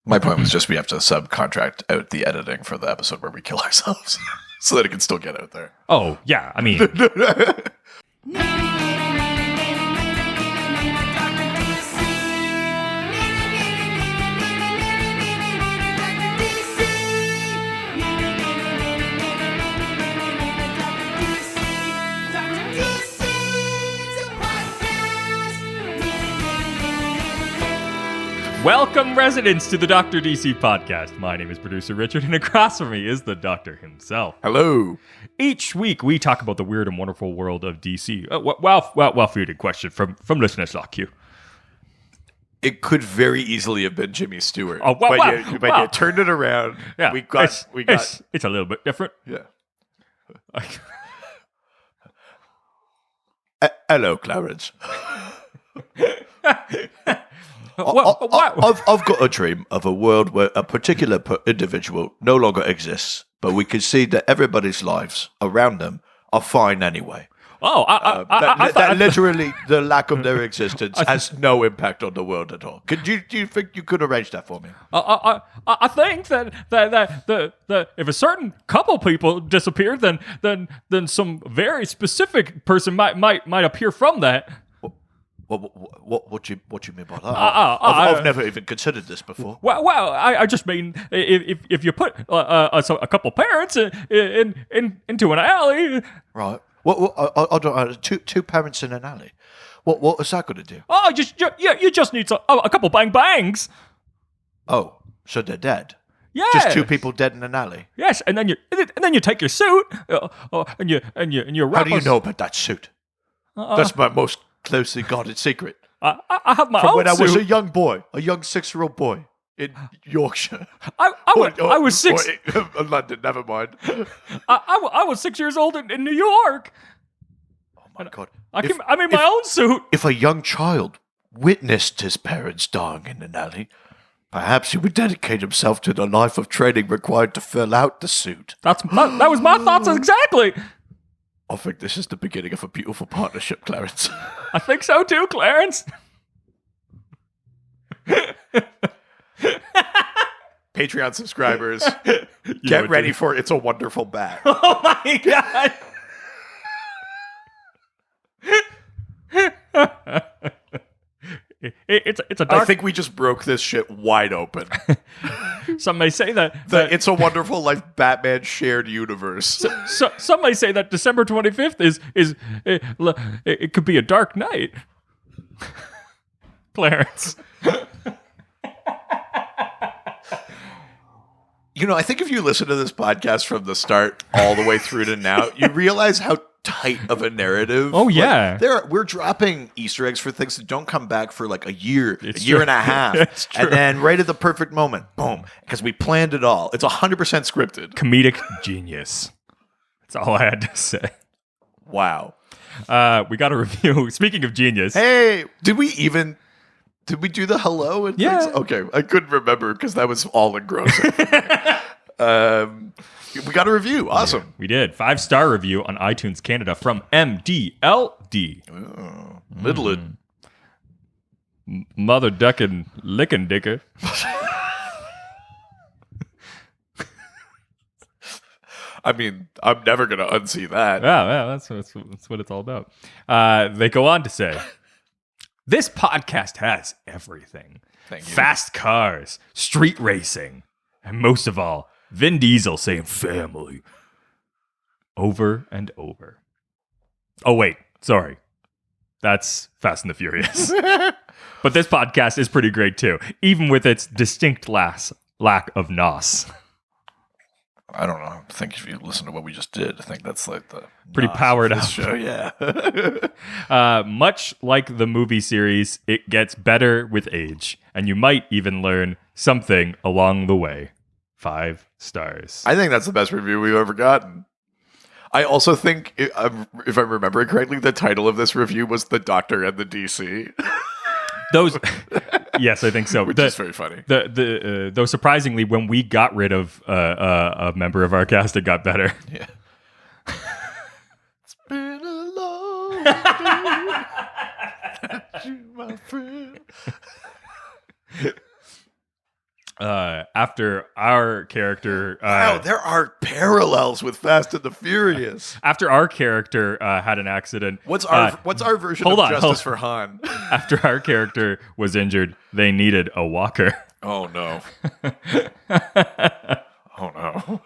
My point was just we have to subcontract out the editing for the episode where we kill ourselves so that it can still get out there. Oh, yeah. I mean, welcome, residents, to the Dr. DC podcast. My name is producer Richard, and across from me is the Doctor himself. Hello. Each week, we talk about the weird and wonderful world of DC. Well-fielded question from listeners like you. It could very easily have been Jimmy Stewart. Oh, but you turned it around. Yeah, We got. It's a little bit different. Yeah. Hello, Clarence. I've got a dream of a world where a particular individual no longer exists, but we can see that everybody's lives around them are fine anyway. Oh, that literally the lack of their existence has no impact on the world at all. Do you think you could arrange that for me? I think that if a certain couple people disappear, then some very specific person might appear from that. What do you mean by that? I've never even considered this before. Well, I just mean if you put a couple parents into an alley, right? I don't two parents in an alley. What is that going to do? Oh, you just need a couple bang-bangs. Oh, so they're dead. Yeah, just two people dead in an alley. Yes, and then you take your suit and you wrap. How do you know about that suit? That's my most closely guarded secret. I have my From own when I was suit. a young boy, a young 6-year-old boy in Yorkshire. I was 6. London, never mind. I was 6 years old in New York. Oh my God! I'm in my own suit. If a young child witnessed his parents dying in an alley, perhaps he would dedicate himself to the life of training required to fill out the suit. That was my thoughts exactly. I think this is the beginning of a beautiful partnership, Clarence. I think so too, Clarence. Patreon subscribers, get ready for It's a Wonderful Bat. Oh my God. It's a dark... I think we just broke this shit wide open. Some may say that It's a Wonderful Life Batman shared universe. So some may say that December 25th it could be a dark night. Clarence. You know, I think if you listen to this podcast from the start all the way through to now, you realize how tight of a narrative. Oh yeah, we're dropping Easter eggs for things that don't come back for like a year and a half, It's true. And then right at the perfect moment, boom, because we planned it all. It's 100% scripted. Comedic genius. That's all I had to say. Wow. We got a review. Speaking of genius, hey, did we do the hello? And yeah. things? Okay, I couldn't remember because that was all engrossing. We got a review. Awesome. Yeah, we did. 5-star review on iTunes Canada from MDLD. Oh, Midland. Mother ducking licking dicker. I mean, I'm never going to unsee that. Yeah, that's what it's all about. They go on to say, this podcast has everything. Thank you. Fast cars, street racing, and most of all, Vin Diesel saying family over and over. Oh, wait. Sorry. That's Fast and the Furious. But this podcast is pretty great, too, even with its distinct lack of nos. I don't know. I think if you listen to what we just did, I think that's like the pretty powered up show. Yeah. Much like the movie series, it gets better with age, and you might even learn something along the way. 5 stars. I think that's the best review we've ever gotten. I also think, if I'm remembering correctly, the title of this review was The Doctor and the DC. Those, yes, I think so. Which is very funny. Though surprisingly, when we got rid of a member of our cast, it got better. Yeah. It's been a long day without you, my friend. after our character, Wow, there are parallels with Fast and the Furious. after our character had an accident, What's our version of Justice for Han? after our character was injured, they needed a walker. Oh no! Oh no!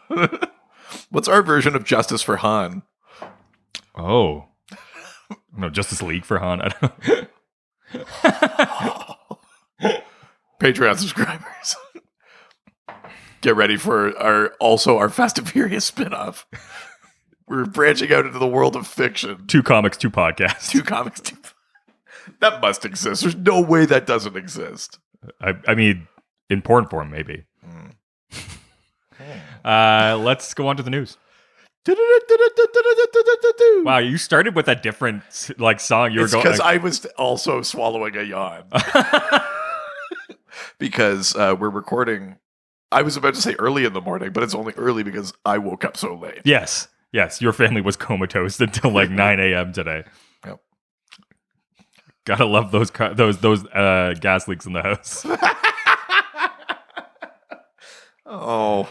What's our version of Justice for Han? Oh, no, Justice League for Han. I don't know. Patreon subscribers, get ready for our Fast and Furious spinoff. We're branching out into the world of fiction. 2 comics, 2 podcasts. 2 comics. That must exist. There's no way that doesn't exist. I mean, in porn form, maybe. Let's go on to the news. Wow, you started with a different song. You were going because I was also swallowing a yawn. Because we're recording. I was about to say early in the morning, but it's only early because I woke up so late. Yes, your family was comatose until 9 a.m. today. Yep. Gotta love those gas leaks in the house. Oh,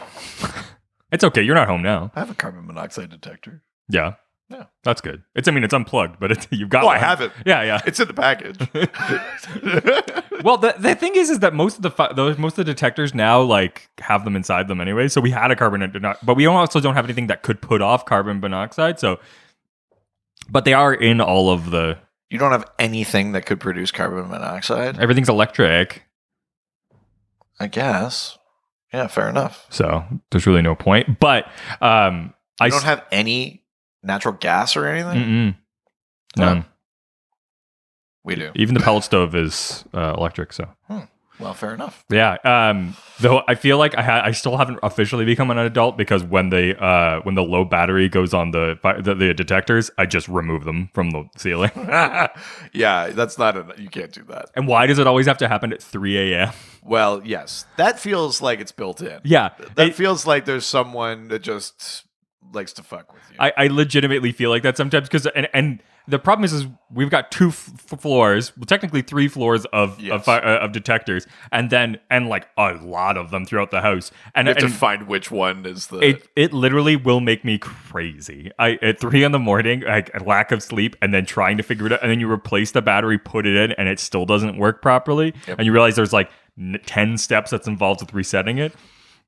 it's okay. You're not home now. I have a carbon monoxide detector. Yeah. Yeah, that's good. It's unplugged, but you've got. Oh, one. I have it. Yeah. It's in the package. Well, the thing is that most of the detectors now have them inside them anyway. So we had a carbon monoxide, but we also don't have anything that could put off carbon monoxide. So, but they are in all of the. You don't have anything that could produce carbon monoxide? Everything's electric. I guess. Yeah, fair enough. So there's really no point. But I don't have any natural gas or anything? None. We do. Even the pellet stove is electric, so. Well, fair enough. Yeah. Though I feel like I still haven't officially become an adult because when the low battery goes on the detectors, I just remove them from the ceiling. Yeah, that's not you can't do that. And why does it always have to happen at 3 a.m.? Well, yes. That feels like it's built in. Yeah. That feels like there's someone that just likes to fuck with you. I legitimately feel like that sometimes because and the problem is we've got 2 floors, well, technically 3 floors of detectors, and a lot of them throughout the house. And you have to find which one is the. It literally will make me crazy. At 3 a.m, lack of sleep, and then trying to figure it out, and then you replace the battery, put it in, and it still doesn't work properly, and you realize there's 10 steps that's involved with resetting it.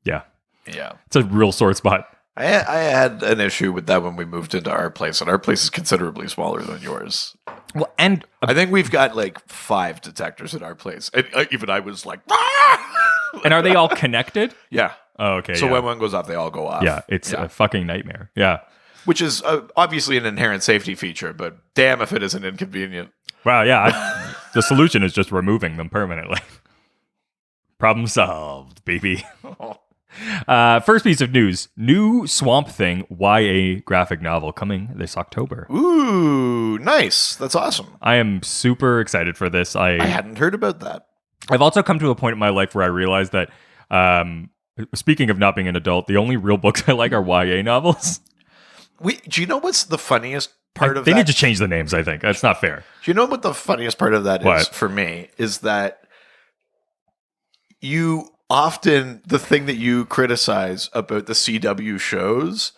Yeah, it's a real sore spot. I had an issue with that when we moved into our place, and our place is considerably smaller than yours. Well, and I think we've got 5 detectors in our place, and even I was like, ah! And are they all connected? Yeah. Oh, okay. So when one goes off, they all go off. Yeah, it's a fucking nightmare. Yeah. Which is obviously an inherent safety feature, but damn if it isn't inconvenient. Wow, yeah. The solution is just removing them permanently. Problem solved, baby. First piece of news. New Swamp Thing YA graphic novel coming this October. Ooh, nice. That's awesome. I am super excited for this. I hadn't heard about that. I've also come to a point in my life where I realized that, speaking of not being an adult, the only real books I like are YA novels. Do you know what's the funniest part of that? They need that? to change the names, I think. That's not fair. Do you know what the funniest part of that What? is for me? Is that you often, the thing that you criticize about the CW shows,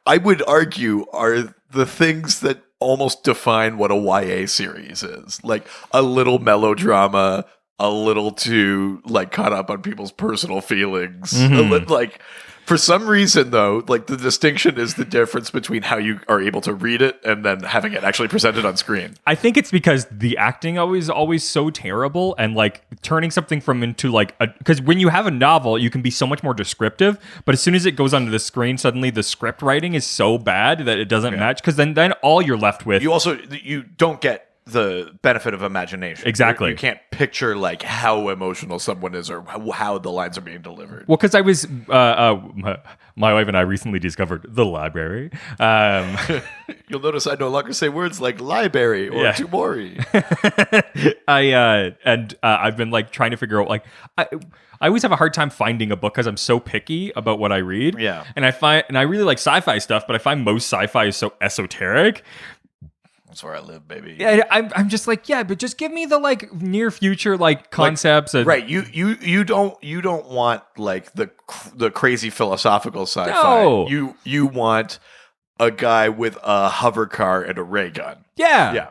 I would argue are the things that almost define what a YA series is. Like a little melodrama, a little too caught up on people's personal feelings. For some reason, though, the distinction is the difference between how you are able to read it and then having it actually presented on screen. I think it's because the acting always so terrible, and turning something from into because when you have a novel, you can be so much more descriptive, but as soon as it goes onto the screen, suddenly the script writing is so bad that it doesn't match. Because then all you're left with, you don't get the benefit of imagination. Exactly. You can't picture how emotional someone is or how the lines are being delivered. Well, because I was my wife and I recently discovered the library. You'll notice I no longer say words like library or tumori. I've been trying to figure out I always have a hard time finding a book because I'm so picky about what I read. Yeah. And I really like sci-fi stuff, but I find most sci-fi is so esoteric. That's where I live, baby. Yeah, I'm just like, yeah, but just give me the like near future like concepts. Right. You don't want like the crazy philosophical sci-fi. No. You want a guy with a hover car and a ray gun. Yeah.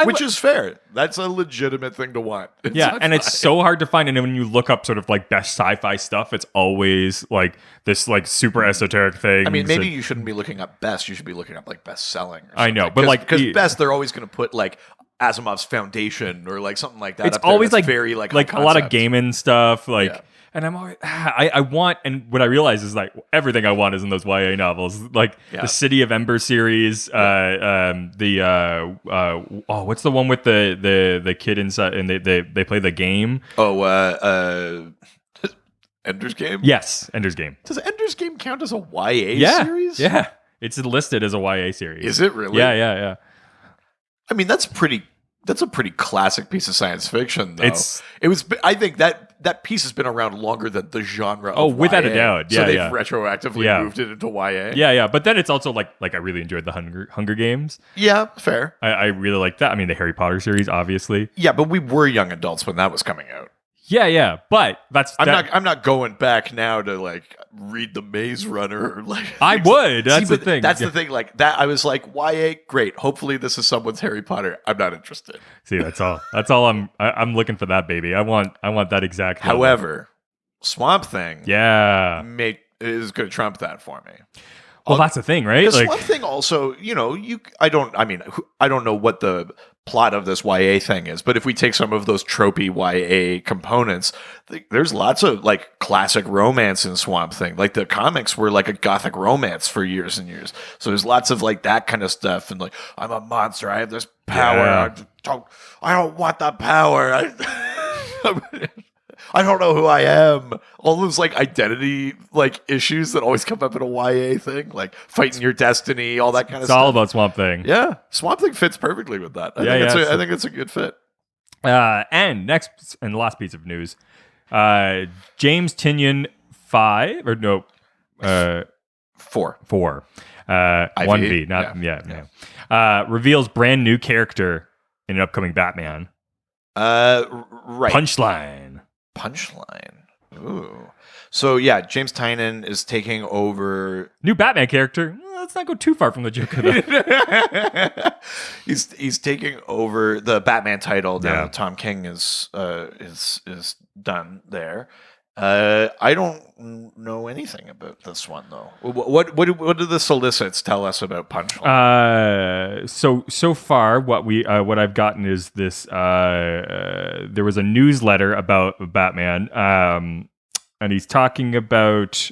Which is fair. That's a legitimate thing to want. Yeah, and it's so hard to find. And when you look up sort of like best sci-fi stuff, it's always like this like super esoteric thing. I mean, maybe you shouldn't be looking up best. You should be looking up like best selling. I know, but like because best, they're always going to put like Asimov's Foundation or like something like that. It's always like very like a lot of gaming stuff. Like, and I'm always I want, and what I realize is like everything I want is in those YA novels, like the City of Ember series. What's the one with the kid inside and they play the game? Ender's Game? Yes, Ender's Game. Does Ender's Game count as a YA series? Yeah. It's listed as a YA series. Is it really? Yeah. I mean, that's a pretty classic piece of science fiction, though. I think that piece has been around longer than the genre of YA. Without a doubt. Yeah, so they've retroactively moved it into YA. Yeah. But then it's also like I really enjoyed the Hunger Games. Yeah, fair. I really like that. I mean, the Harry Potter series, obviously. Yeah, but we were young adults when that was coming out. Yeah, but I'm not going back now to like read the Maze Runner. Or like I would. That's the thing. That's the thing. Like that, I was like, YA, great. Hopefully, this is someone's Harry Potter. I'm not interested. See, that's all. That's all. I'm looking for that, baby. I want that exact. However, Swamp Thing, is going to trump that for me. Well, that's the thing, right? The Swamp Thing also, I don't know what the plot of this YA thing is, but if we take some of those tropey YA components, there's lots of like classic romance in Swamp Thing. Like the comics were like a gothic romance for years and years. So there's lots of like that kind of stuff. And like, I'm a monster. I have this power. Yeah. I don't want the power. I don't know who I am. All those like identity like issues that always come up in a YA thing, like fighting your destiny, all that kind of stuff. It's all about Swamp Thing. Yeah, Swamp Thing fits perfectly with that. I think it's a good fit. And next and the last piece of news, James Tynion 4 1V, not reveals brand new character in an upcoming Batman. Right. Punchline. Ooh. So yeah, James Tynion is taking over. New Batman character. Let's not go too far from the Joker though. He's taking over the Batman title now that Tom King is done there. I don't know anything about this one though. What do the solicits tell us about Punchline? So far, what I've gotten is this. There was a newsletter about Batman, and he's talking about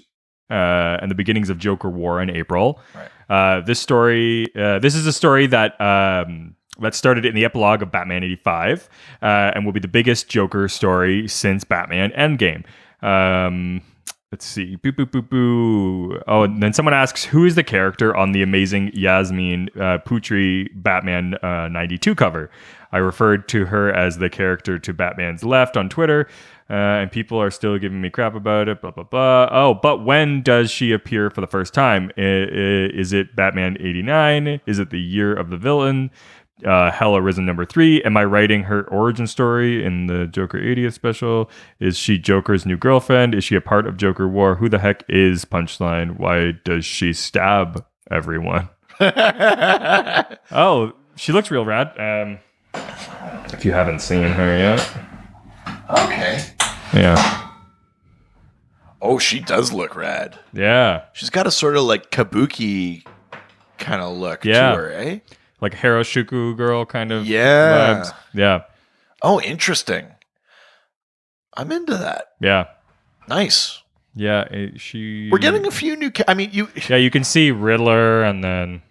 and the beginnings of Joker War in April. Right. This is a story that started in the epilogue of Batman 85, and will be the biggest Joker story since Batman Endgame. Let's see. Oh, and then someone asks, who is the character on the amazing Yasmin Putri Batman 92 cover? I referred to her as the character to Batman's left on Twitter, and people are still giving me crap about it, blah, blah, blah. Oh, but when does she appear for the first time? Is it Batman 89? Is it the year of the villain? Hell Arisen #3. Am I writing her origin story in the Joker 80th special? Is she Joker's new girlfriend? Is she a part of Joker War? Who the heck is Punchline? Why does she stab everyone? Oh, she looks real rad. If you haven't seen her yet. Okay. Yeah. Oh, she does look rad. Yeah. She's got a sort of like kabuki kind of look to her, eh? Like Haroshuku girl kind of vibes. Yeah. Oh, interesting. I'm into that. Yeah. Nice. Yeah, we're getting a few new. You can see Riddler, and then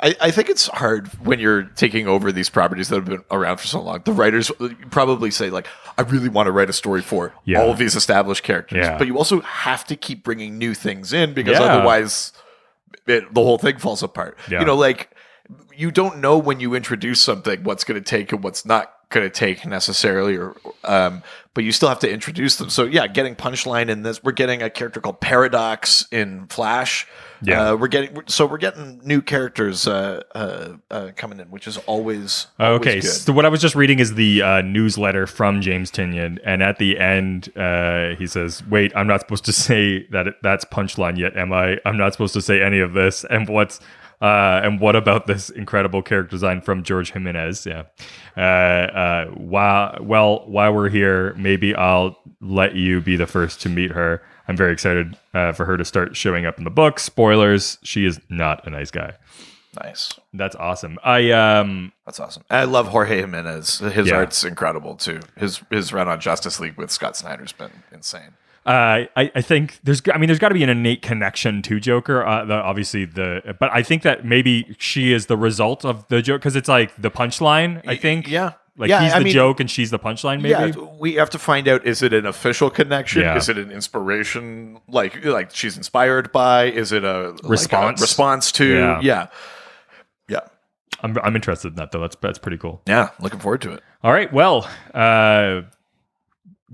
I think it's hard when you're taking over these properties that have been around for so long. The writers probably say like, I really want to write a story for all of these established characters, but you also have to keep bringing new things in because otherwise the whole thing falls apart. Yeah. You know, like you don't know when you introduce something what's going to take and what's not going to take necessarily, or but you still have to introduce them. So yeah, getting Punchline in this, we're getting a character called Paradox in Flash. Yeah. We're getting new characters coming in, which is always Okay, good. so what I was just reading is the newsletter from James Tynion, and at the end, he says, "Wait, I'm not supposed to say that's Punchline yet, am I? I'm not supposed to say any of this. And what about this incredible character design from George Jimenez? Yeah. While we're here, maybe I'll let you be the first to meet her. I'm very excited for her to start showing up in the book. Spoilers: she is not a nice guy." Nice. That's awesome. That's awesome. I love Jorge Jimenez. His Yeah. art's incredible too. His run on Justice League with Scott Snyder's been insane. I think there's got to be an innate connection to Joker. But I think that maybe she is the result of the joke, because it's like the punchline. I think, Yeah. like Yeah, he's I the mean, joke and she's the punchline. Maybe. Yeah, we have to find out: is it an official connection? Yeah. Is it an inspiration? Like she's inspired by? Is it a Response? Response to? Yeah. Yeah. I'm interested in that though. That's pretty cool. Yeah, looking forward to it. All right. Well,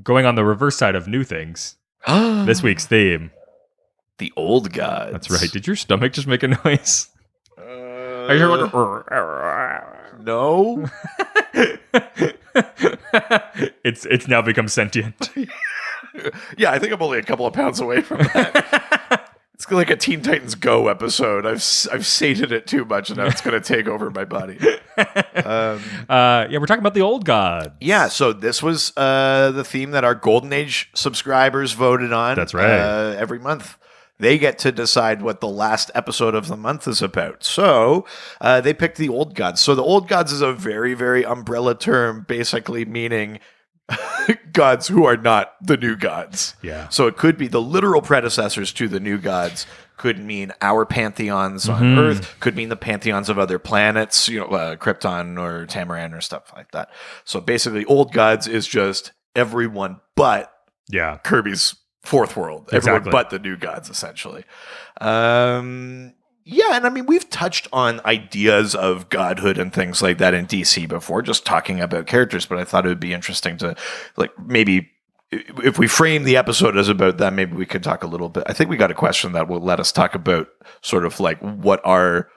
going on the reverse side of new things, this week's theme. The Old Gods. That's right. Did your stomach just make a noise? Are you like, no? It's now become sentient. Yeah, I think I'm only a couple of pounds away from that. It's like a Teen Titans Go episode. I've sated it too much, and now it's going to take over my body. Yeah, we're talking about the old gods. Yeah, so this was the theme that our Golden Age subscribers voted on. That's right. Every month. They get to decide what the last episode of the month is about. So they picked the Old Gods. So the Old Gods is a very, very umbrella term, basically meaning gods who are not the new gods. Yeah. So it could be the literal predecessors to the new gods, could mean our pantheons on Earth, could mean the pantheons of other planets, Krypton or Tamaran or stuff like that. So basically, Old Gods is just everyone but Kirby's fourth world. Everyone but the new gods, essentially. Yeah, and I mean, we've touched on ideas of godhood and things like that in DC before, just talking about characters, but I thought it would be interesting to, like, maybe if we frame the episode as about that, maybe we could talk a little bit. I think we got a question that will let us talk about sort of like, what are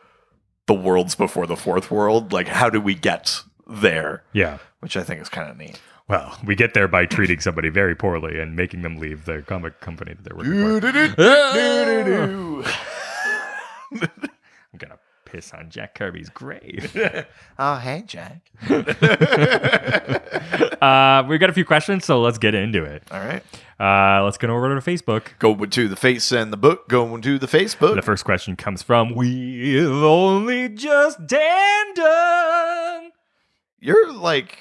the worlds before the fourth world? Like, how do we get there? Yeah. Which I think is kind of neat. Well, we get there by treating somebody very poorly and making them leave the comic company that they're working for. I'm gonna piss on Jack Kirby's grave. Oh, hey, Jack. We've got a few questions, so let's get into it. All right. Let's get over to Facebook. Going to the face and the book. Going to the Facebook. The first question comes from We've Only Just done. You're like,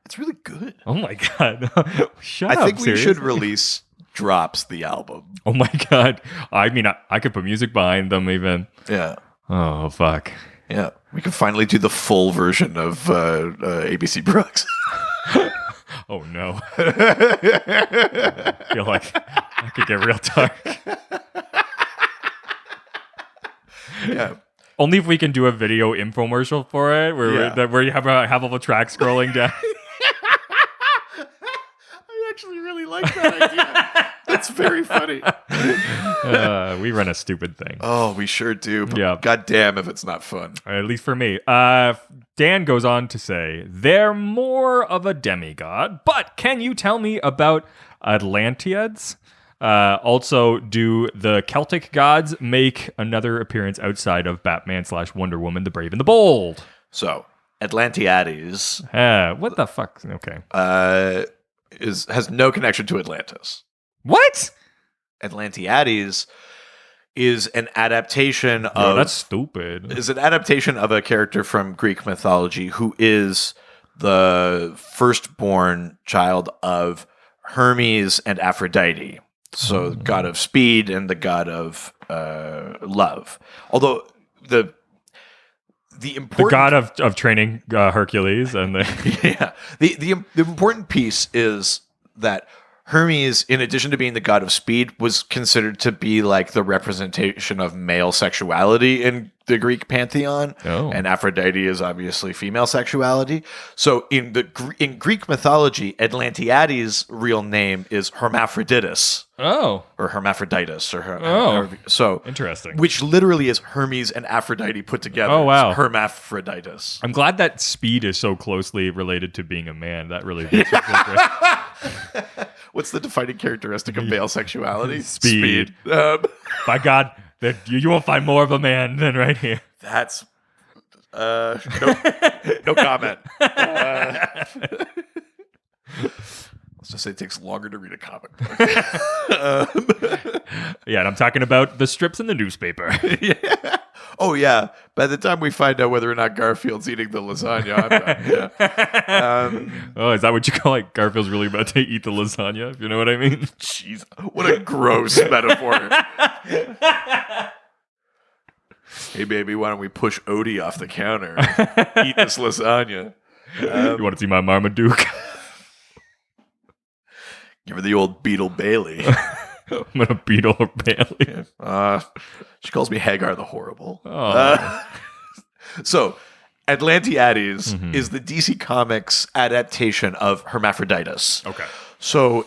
it's really good. Oh my god! Shut up! I think we seriously? should release Drops, the album. Oh my god! I mean, I could put music behind them even. Yeah. Oh fuck. Yeah. We can finally do the full version of ABC Brooks. Oh no. I feel like I could get real dark. Yeah. Only if we can do a video infomercial for it, where you have all the tracks scrolling down. I actually really like that idea. That's very funny. We run a stupid thing. Oh, we sure do. But Yeah. God damn if it's not fun. At least for me. Dan goes on to say, they're more of a demigod, but can you tell me about Atlanteans? Also, do the Celtic gods make another appearance outside of Batman / Wonder Woman, the Brave and the Bold? So, Atlantiades What the fuck? Okay. has no connection to Atlantis. What? Atlantiades is an adaptation Oh, of... that's stupid. Is an adaptation of a character from Greek mythology who is the firstborn child of Hermes and Aphrodite. So, god of speed and the god of love. Although the important... The god of training Hercules and the... Yeah. The important piece is that Hermes, in addition to being the god of speed, was considered to be like the representation of male sexuality in the Greek pantheon, and Aphrodite is obviously female sexuality. So in Greek mythology, Atlantiades' real name is Hermaphroditus. Oh. Or Hermaphroditus. So interesting. Which literally is Hermes and Aphrodite put together. Oh, wow. It's Hermaphroditus. I'm glad that speed is so closely related to being a man. That really makes me feel great. What's the defining characteristic of male sexuality? Speed. By God, you won't find more of a man than right here. That's no comment. Let's just say it takes longer to read a comic book. Yeah, and I'm talking about the strips in the newspaper. Yeah. Oh, yeah. By the time we find out whether or not Garfield's eating the lasagna, I'm done. Yeah. Oh, is that what you call it? Garfield's really about to eat the lasagna, if you know what I mean? Jeez, what a gross metaphor. Hey, baby, why don't we push Odie off the counter and eat this lasagna? You want to see my Marmaduke? Give her the old Beetle Bailey. I'm going to beetle her Bailey. She calls me Hagar the Horrible. So, Atlantiades is the DC Comics adaptation of Hermaphroditus. Okay. So,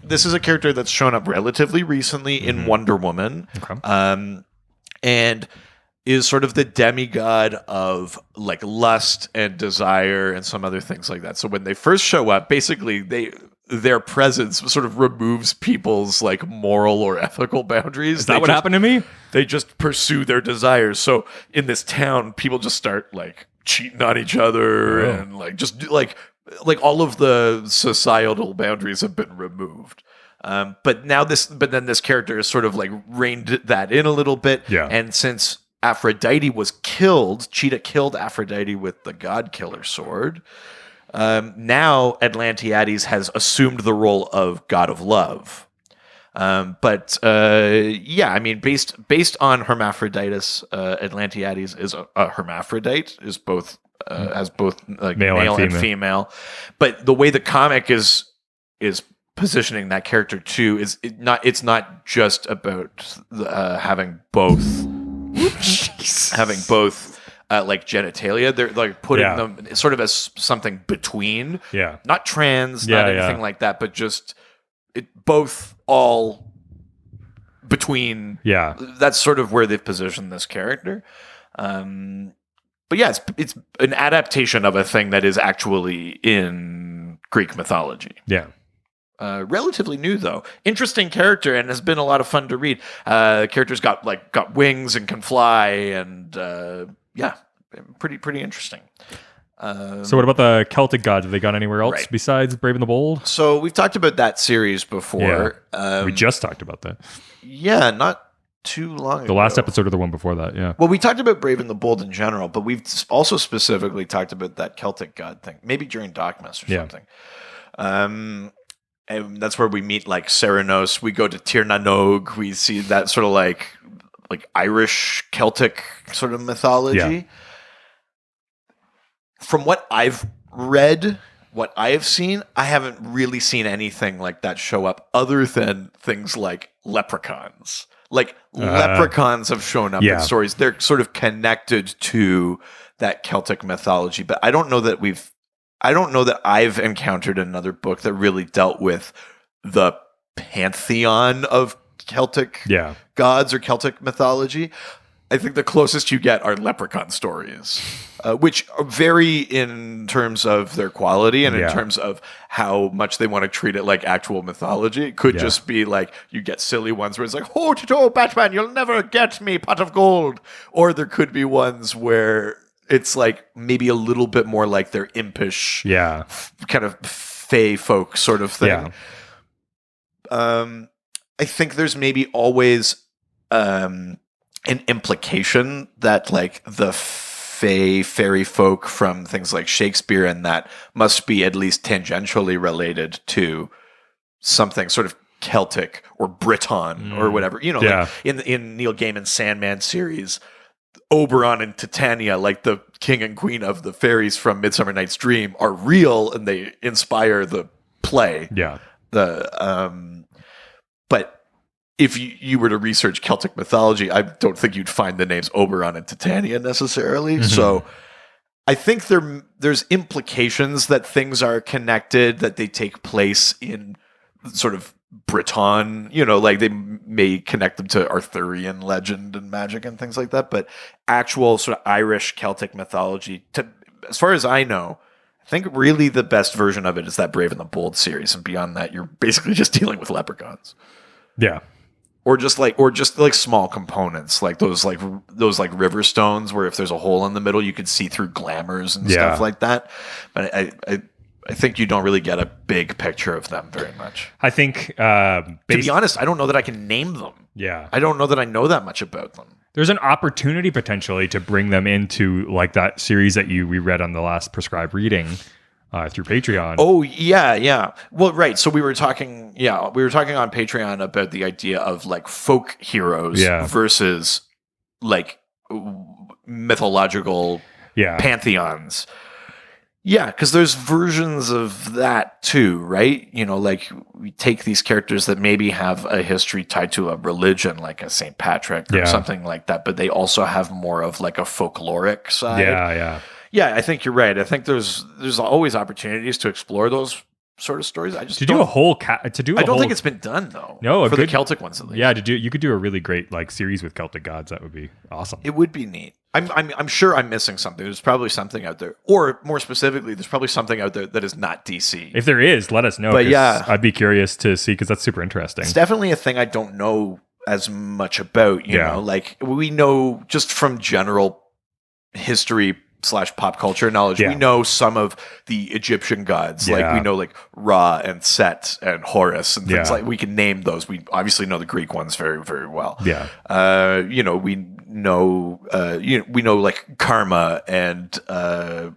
this is a character that's shown up relatively recently in Wonder Woman. Okay. And is sort of the demigod of like lust and desire and some other things like that. So when they first show up, basically their presence sort of removes people's like moral or ethical boundaries. Is that what happened to me? They just pursue their desires. So in this town, people just start like cheating on each other and like just like all of the societal boundaries have been removed. But then this character is sort of like reined that in a little bit. Yeah. And since Aphrodite was killed, Cheetah killed Aphrodite with the God Killer sword. Now Atlantiades has assumed the role of God of Love. But I mean, based on Hermaphroditus, Atlantiades is a hermaphrodite, is both has both like male and female. But the way the comic is positioning that character too it's not just about having both like genitalia. They're like putting them sort of as something between, not trans, not anything like that, but just both all between. Yeah, that's sort of where they've positioned this character. But yeah, it's an adaptation of a thing that is actually in Greek mythology. Yeah. Relatively new though. Interesting character and has been a lot of fun to read. Character's got wings and can fly and pretty interesting. So what about the Celtic Gods? Have they gone anywhere else besides Brave and the Bold? So we've talked about that series before. Yeah. We just talked about that. Yeah, not too long ago. The last episode or the one before that, yeah. Well, we talked about Brave and the Bold in general, but we've also specifically talked about that Celtic God thing, maybe during Dogmas or something. And that's where we meet like Ceranos. We go to Tir na Nog. We see that sort of like Irish Celtic sort of mythology. Yeah. From what I've read, what I have seen, I haven't really seen anything like that show up other than things like leprechauns. Like leprechauns have shown up in stories. They're sort of connected to that Celtic mythology, but I don't know that I've encountered another book that really dealt with the pantheon of Celtic gods or Celtic mythology. I think the closest you get are leprechaun stories, which vary in terms of their quality and in terms of how much they want to treat it like actual mythology. It could just be like you get silly ones where it's like, oh, Batman, you'll never get me, pot of gold. Or there could be ones where it's like maybe a little bit more like their impish, kind of fey folk sort of thing. Yeah. I think there's maybe always an implication that like the fairy folk from things like Shakespeare and that must be at least tangentially related to something sort of Celtic or Briton or whatever. You know, like in Neil Gaiman's Sandman series, Oberon and Titania, like the king and queen of the fairies from Midsummer Night's Dream, are real and they inspire the play. Yeah. But if you were to research Celtic mythology, I don't think you'd find the names Oberon and Titania necessarily. Mm-hmm. So I think there's implications that things are connected, that they take place in sort of Britain, like they may connect them to Arthurian legend and magic and things like that. But actual sort of Irish Celtic mythology, as far as I know, I think really the best version of it is that Brave and the Bold series. And beyond that, you're basically just dealing with leprechauns. Yeah. Or just like small components, like those river stones where if there's a hole in the middle, you could see through glamours and stuff like that. But I think you don't really get a big picture of them very much. I think, to be honest, I don't know that I can name them. Yeah. I don't know that I know that much about them. There's an opportunity potentially to bring them into like that series that we read on the last prescribed reading through Patreon. Oh, yeah. Well, right. So we were talking on Patreon about the idea of like folk heroes versus like mythological pantheons. Yeah, because there's versions of that too, right? Like we take these characters that maybe have a history tied to a religion, like a St. Patrick or something like that, but they also have more of like a folkloric side. Yeah, I think you're right. I think there's always opportunities to explore those sort of stories. I just I don't think it's been done though. No, the Celtic ones at least. Yeah, you could do a really great like series with Celtic Gods. That would be awesome. It would be neat. I'm sure I'm missing something. There's probably something out there, or more specifically, there's probably something out there that is not DC. If there is, let us know. But yeah, I'd be curious to see because that's super interesting. It's definitely a thing I don't know as much about. You know, like we know just from general history / pop culture knowledge, we know some of the Egyptian gods. Like we know like Ra and Set and Horus and things like we can name those. We obviously know the Greek ones very, very well. We know like Karma and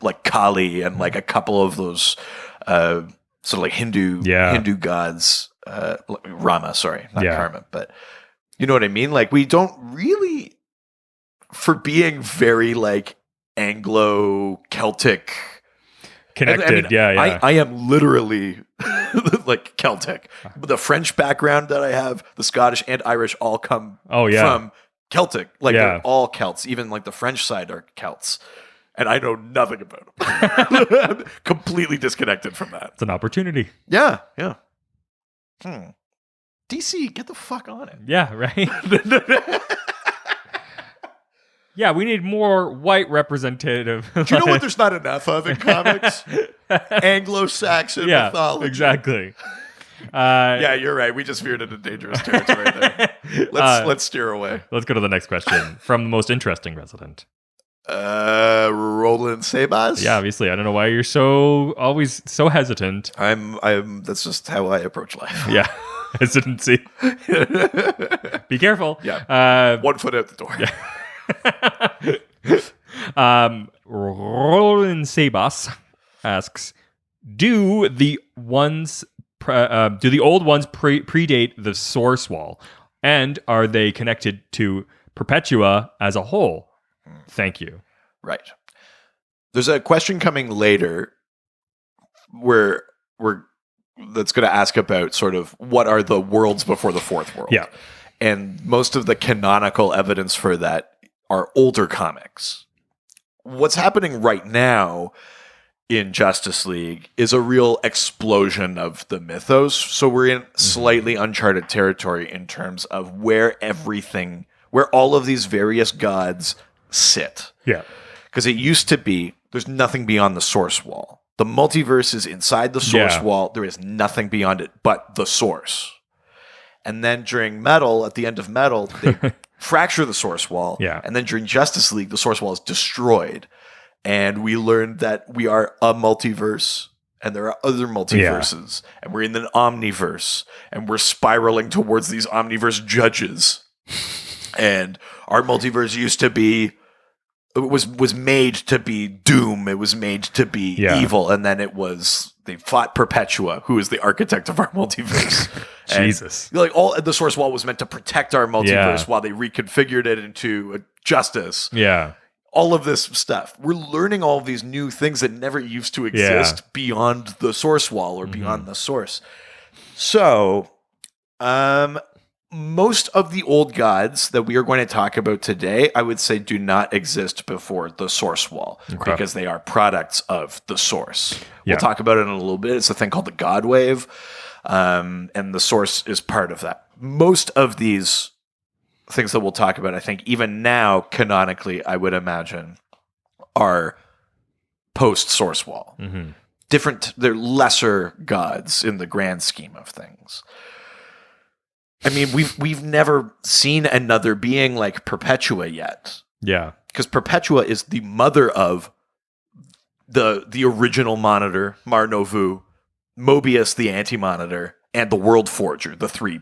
like Kali and like a couple of those sort of like Hindu gods. Rama, sorry, not Karma, but you know what I mean? Like we don't really, for being very like Anglo-Celtic connected. I am literally like Celtic. The French background that I have, the Scottish and Irish all come from Celtic. Like they're all Celts. Even like the French side are Celts. And I know nothing about them. I'm completely disconnected from that. It's an opportunity. Yeah. DC, get the fuck on it. Yeah, right? Yeah, we need more white representative. Do you know what there's not enough of in comics? Anglo-Saxon mythology. Exactly. Yeah, you're right. We just veered into dangerous territory there. Let's steer away. Let's go to the next question from the most interesting resident. Roland Sebas? Yeah, obviously. I don't know why you're always so hesitant. I'm that's just how I approach life. Yeah. Hesitancy. Be careful. Yeah. 1 foot out the door. Yeah. Roland Sebas asks, do the old ones predate the source wall, and are they connected to Perpetua as a whole? Thank you. Right. There's a question coming later where that's going to ask about sort of what are the worlds before the fourth world. Yeah. And most of the canonical evidence for that are older comics. What's happening right now in Justice League is a real explosion of the mythos. So we're in slightly uncharted territory in terms of where all of these various gods sit. Yeah. Because it used to be, there's nothing beyond the source wall. The multiverse is inside the source wall. There is nothing beyond it but the source. And then during Metal, at the end of Metal, they fracture the source wall. Yeah. And then during Justice League, the source wall is destroyed. And we learned that we are a multiverse and there are other multiverses. And we're in an omniverse. And we're spiraling towards these omniverse judges. And our multiverse used to be, it was made to be doom. It was made to be evil. And then they fought Perpetua, who is the architect of our multiverse. Jesus. And, like all the source wall was meant to protect our multiverse while they reconfigured it into a justice. Yeah. All of this stuff. We're learning all of these new things that never used to exist beyond the source wall or beyond the source. So, most of the old gods that we are going to talk about today, I would say, do not exist before the source wall because they are products of the source. Yeah. We'll talk about it in a little bit. It's a thing called the God wave, and the source is part of that. Most of these things that we'll talk about, I think, even now, canonically, I would imagine, are post-source wall. Mm-hmm. They're lesser gods in the grand scheme of things. I mean, we've never seen another being like Perpetua yet. Yeah. Because Perpetua is the mother of the original Monitor, Mar Novu, Mobius the Anti-Monitor, and the World Forger, the three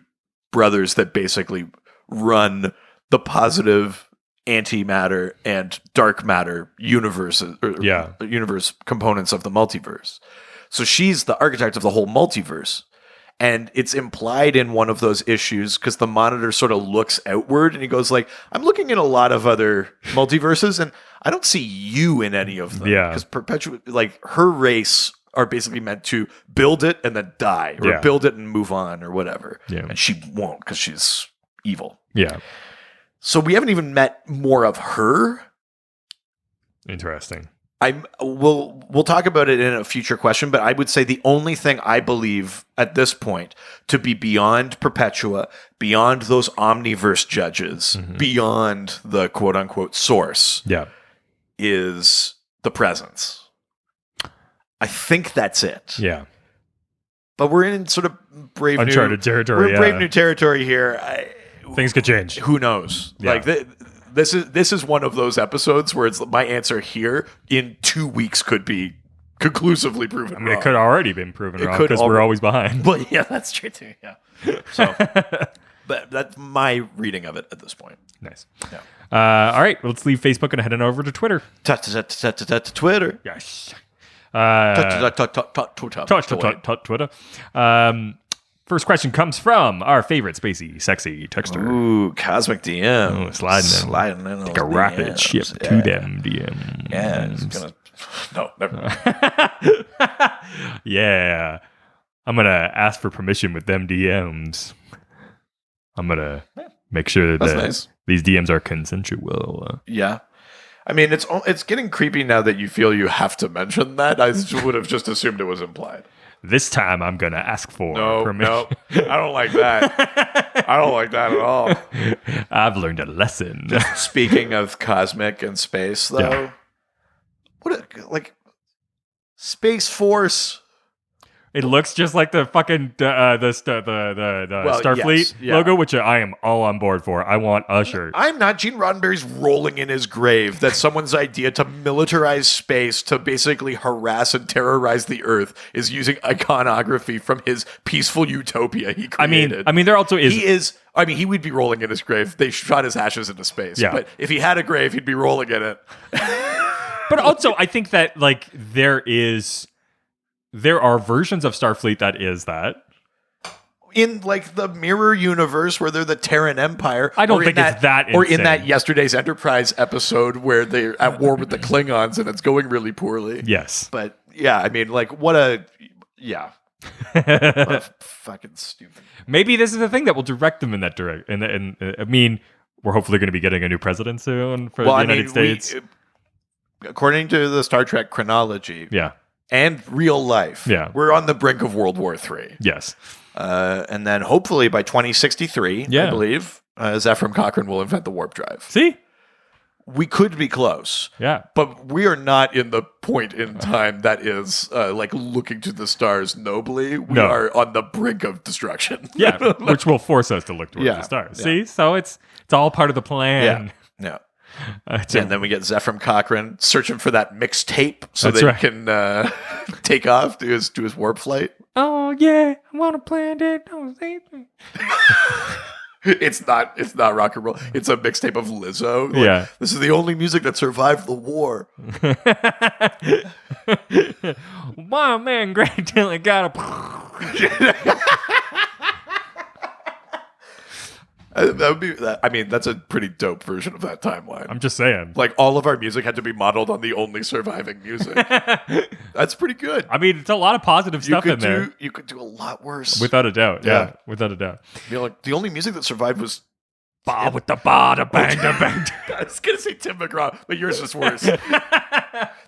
brothers that basically run the positive antimatter and dark matter universes, universe components of the multiverse. So she's the architect of the whole multiverse. And it's implied in one of those issues because the Monitor sort of looks outward and he goes like, I'm looking at a lot of other multiverses and I don't see you in any of them. Yeah. Because Perpetua, like her race are basically meant to build it and then die or build it and move on or whatever. Yeah. And she won't because she's evil. Yeah. So we haven't even met more of her. Interesting. We'll talk about it in a future question, but I would say the only thing I believe at this point to be beyond Perpetua, beyond those omniverse judges, beyond the quote unquote source, is the presence. I think that's it. Yeah. But we're in sort of uncharted territory. We're in brave new territory here. Things could change. Who knows? Yeah. Like this is one of those episodes where it's my answer here in 2 weeks could be conclusively proven wrong. It could already been proven wrong because we're always behind. But yeah, that's true too. Yeah. So, but that's my reading of it at this point. Nice. Yeah. All right, let's leave Facebook and head on over to Twitter. Twitter. Yes. Twitter. First question comes from our favorite spacey, sexy texter. Ooh, Cosmic DM. Oh, sliding in like a rocket ship to them DMs. Yeah, it's gonna. No, never. Yeah, I'm gonna ask for permission with them DMs. I'm gonna make sure that these DMs are consensual. Yeah. I mean, it's getting creepy now that you feel you have to mention that. I would have just assumed it was implied. This time I'm going to ask for permission. No, I don't like that. I don't like that at all. I've learned a lesson. Speaking of cosmic and space, though, Space Force. It looks just like the fucking Starfleet logo, which I am all on board for. I want a shirt. I'm not. Gene Roddenberry's rolling in his grave that someone's idea to militarize space to basically harass and terrorize the Earth is using iconography from his peaceful utopia he created. I mean, there also is. He would be rolling in his grave. They shot his ashes into space. Yeah. But if he had a grave, he'd be rolling in it. But also, I think that there are versions of Starfleet that is that. In like the mirror universe where they're the Terran Empire. I don't think it's that insane. Or in that Yesterday's Enterprise episode where they're at war with the Klingons and it's going really poorly. Yes. But yeah, I mean, like what a fucking stupid. Maybe this is the thing that will direct them in that direction. And I mean, we're hopefully going to be getting a new president soon for the United States. According to the Star Trek chronology. Yeah. And real life. Yeah. We're on the brink of World War III. Yes. And then hopefully by 2063, I believe, Zephram Cochrane will invent the warp drive. See? We could be close. Yeah. But we are not in the point in time that is like looking to the stars nobly. We are on the brink of destruction. Yeah. Which will force us to look towards the stars. Yeah. See? So it's all part of the plan. Yeah. And then we get Zephram Cochrane searching for that mixtape so he can take off, do his warp flight. Oh yeah, I'm on a planet. It's not rock and roll. It's a mixtape of Lizzo. Like, this is the only music that survived the war. Wow, man, great till it got a. That would be. I mean, that's a pretty dope version of that timeline. I'm just saying. Like all of our music had to be modeled on the only surviving music. That's pretty good. I mean, it's a lot of positive stuff in there. You could do a lot worse. Without a doubt. Yeah, without a doubt. You know, like the only music that survived was Ba with the ba da bang da bang. I was gonna say Tim McGraw, but yours is worse.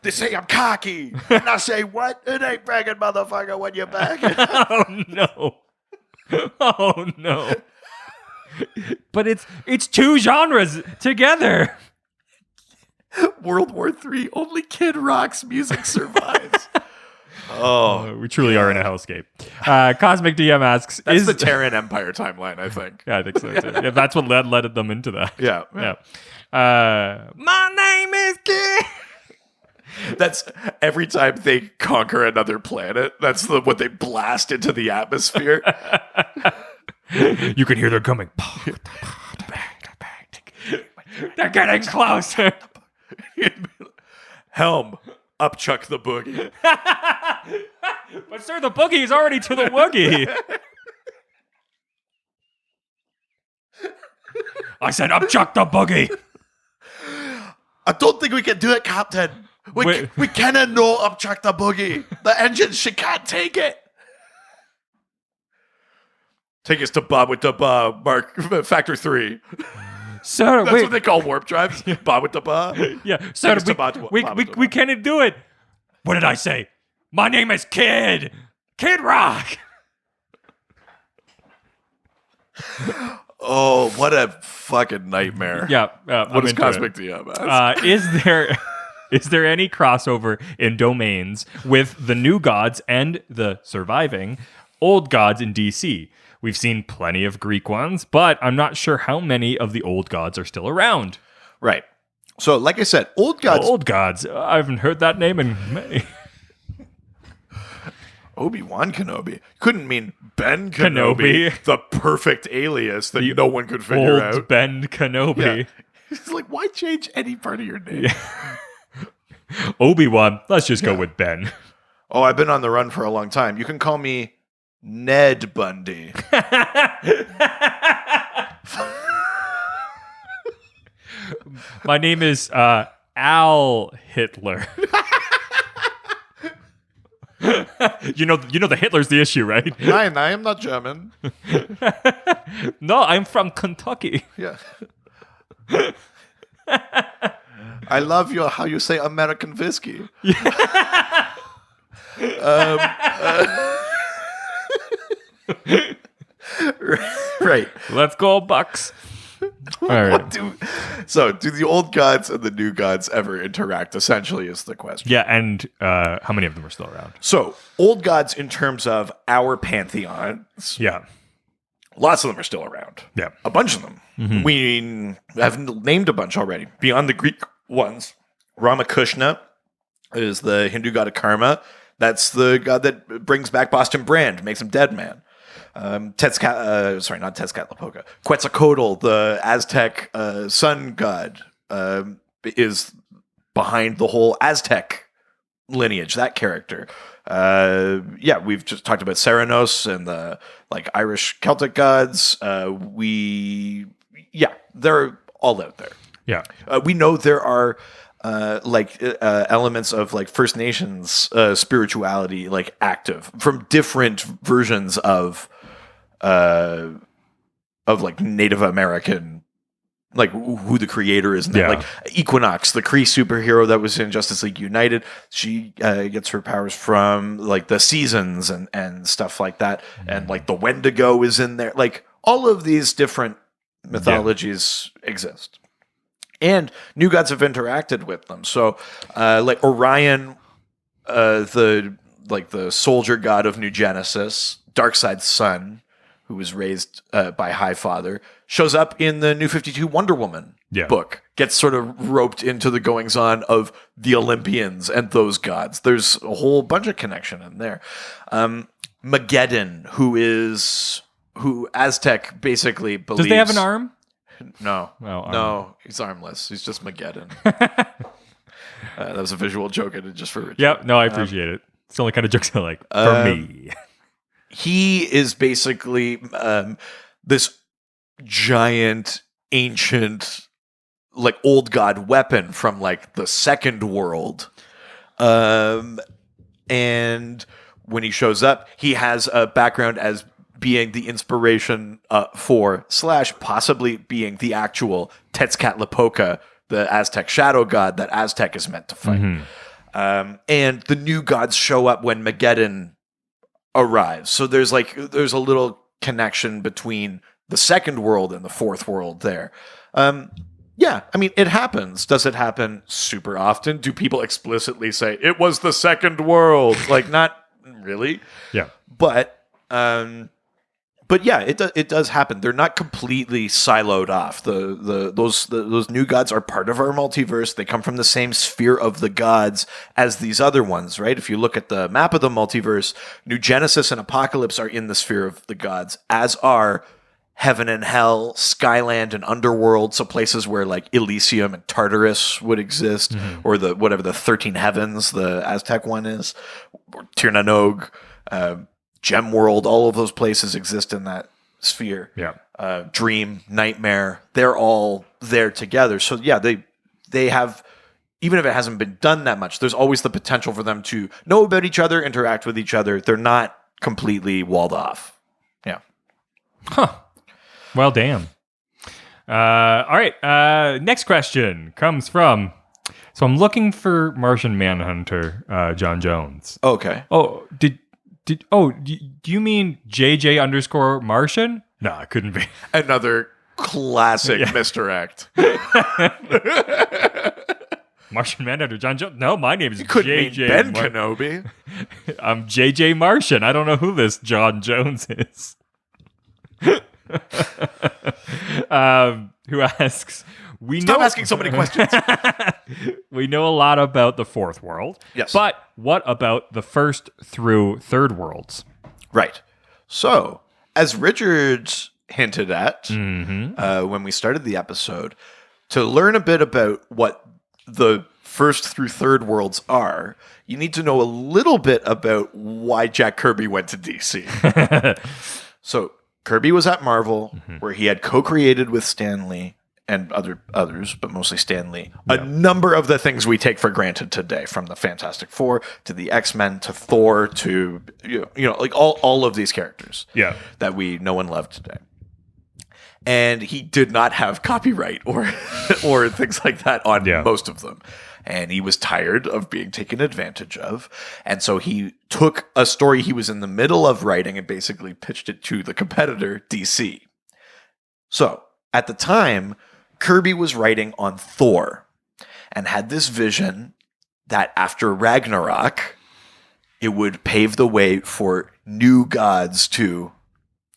They say I'm cocky, and I say what? It ain't bragging, motherfucker, when you're banging. Oh no! Oh no! But it's two genres together. World War III, only Kid Rock's music survives. Oh, we truly are in a hellscape. Cosmic DM asks, that's "Is the Terran Empire timeline?" I think. Yeah, I think so too. Yeah, that's what led them into that. Yeah. My name is Kid. That's every time they conquer another planet. That's what they blast into the atmosphere. You can hear they're coming. They're getting closer. Helm, upchuck the boogie. But sir, the boogie is already to the woogie. I said upchuck the boogie. I don't think we can do it, Captain. We cannot no upchuck the boogie. The engine, she can't take it. Take us to Bob with the Bob, Mark, Factor 3. Sir, That's what they call warp drives. Bob with the Bob. Yeah, sir, we we can't do it. What did I say? My name is Kid Rock. Oh, what a fucking nightmare. Yeah. What is Cosmic DM ask? Is there any crossover in domains with the new gods and the surviving old gods in DC? We've seen plenty of Greek ones, but I'm not sure how many of the old gods are still around. Right. So, like I said, old gods. Old gods. I haven't heard that name in many. Obi-Wan Kenobi. Couldn't mean Ben Kenobi. The perfect alias that no one could figure out. Old Ben Kenobi. Yeah. It's like, why change any part of your name? Yeah. Obi-Wan. Let's just go with Ben. Oh, I've been on the run for a long time. You can call me Ned Bundy. My name is Al Hitler. You know the Hitler's the issue, right? Nein, I am not German. No, I'm from Kentucky. Yeah. I love how you say American whiskey. Right. Let's go, Bucks. All right. Do the old gods and the new gods ever interact? Essentially, is the question. Yeah, and how many of them are still around? So, old gods in terms of our pantheons. Yeah. Lots of them are still around. Yeah. A bunch of them. Mm-hmm. We have named a bunch already. Beyond the Greek ones, Ramakrishna is the Hindu god of karma. That's the god that brings back Boston Brand, makes him dead man. Tezcatlipoca. Quetzalcoatl, the Aztec sun god, is behind the whole Aztec lineage, that character. We've just talked about Ceranos and the Irish Celtic gods. They're all out there. Yeah. We know there are elements of First Nations spirituality active from different versions of Native American, who the creator is. Yeah. Equinox, the Kree superhero that was in Justice League United, she gets her powers from the seasons and stuff like that. And the Wendigo is in there. All of these different mythologies exist. And new gods have interacted with them. So, Orion, the soldier god of New Genesis, Darkseid's son, who was raised by Highfather, shows up in the New 52 Wonder Woman book. Gets sort of roped into the goings-on of the Olympians and those gods. There's a whole bunch of connection in there. Mageddon, who Aztec basically believes... Does they have an arm? No. No, he's armless. He's just Mageddon. That was a visual joke I did just for Richard. Yep, no, I appreciate it. It's the only kind of jokes I like. For me. He is basically this giant, ancient, like old god weapon from like the second world. And when he shows up, he has a background as being the inspiration for / possibly being the actual Tezcatlipoca, the Aztec shadow god that Aztec is meant to fight. And the new gods show up when Mageddon arrives. So there's a little connection between the second world and the fourth world there. Yeah, I mean, it happens. Does it happen super often? Do people explicitly say, it was the second world? Like, not really. Yeah. But yeah, it does happen. They're not completely siloed off. Those new gods are part of our multiverse. They come from the same sphere of the gods as these other ones, right? If you look at the map of the multiverse, New Genesis and Apocalypse are in the sphere of the gods, as are Heaven and Hell, Skyland and Underworld, so places where like Elysium and Tartarus would exist, or the 13 Heavens, the Aztec one is, or Tir-na-nog, Gem World, all of those places exist in that sphere. Yeah. Dream, Nightmare, they're all there together. So yeah, they have, even if it hasn't been done that much, there's always the potential for them to know about each other, interact with each other. They're not completely walled off. Yeah. Huh. Well, damn. All right. Next question comes from. So I'm looking for Martian Manhunter, John Jones. Okay. Oh, do you mean JJ_Martian? No, it couldn't be. Another classic misdirect. Martian Manhunter, John Jones. No, my name is You couldn't JJ. mean Ben Kenobi. I'm JJ Martian. I don't know who this John Jones is. Who asks, Stop asking so many questions. We know a lot about the fourth world. Yes. But what about the first through third worlds? Right. So, as Richard hinted at when we started the episode, to learn a bit about what the first through third worlds are, you need to know a little bit about why Jack Kirby went to DC. So, Kirby was at Marvel, where he had co-created with Stan Lee and others, but mostly Stan Lee, a number of the things we take for granted today, from the Fantastic Four to the X-Men to Thor to like all of these characters that we know and love today. And he did not have copyright or things like that on most of them. And he was tired of being taken advantage of. And so he took a story he was in the middle of writing and basically pitched it to the competitor, DC. So, at the time, Kirby was writing on Thor and had this vision that after Ragnarok, it would pave the way for new gods to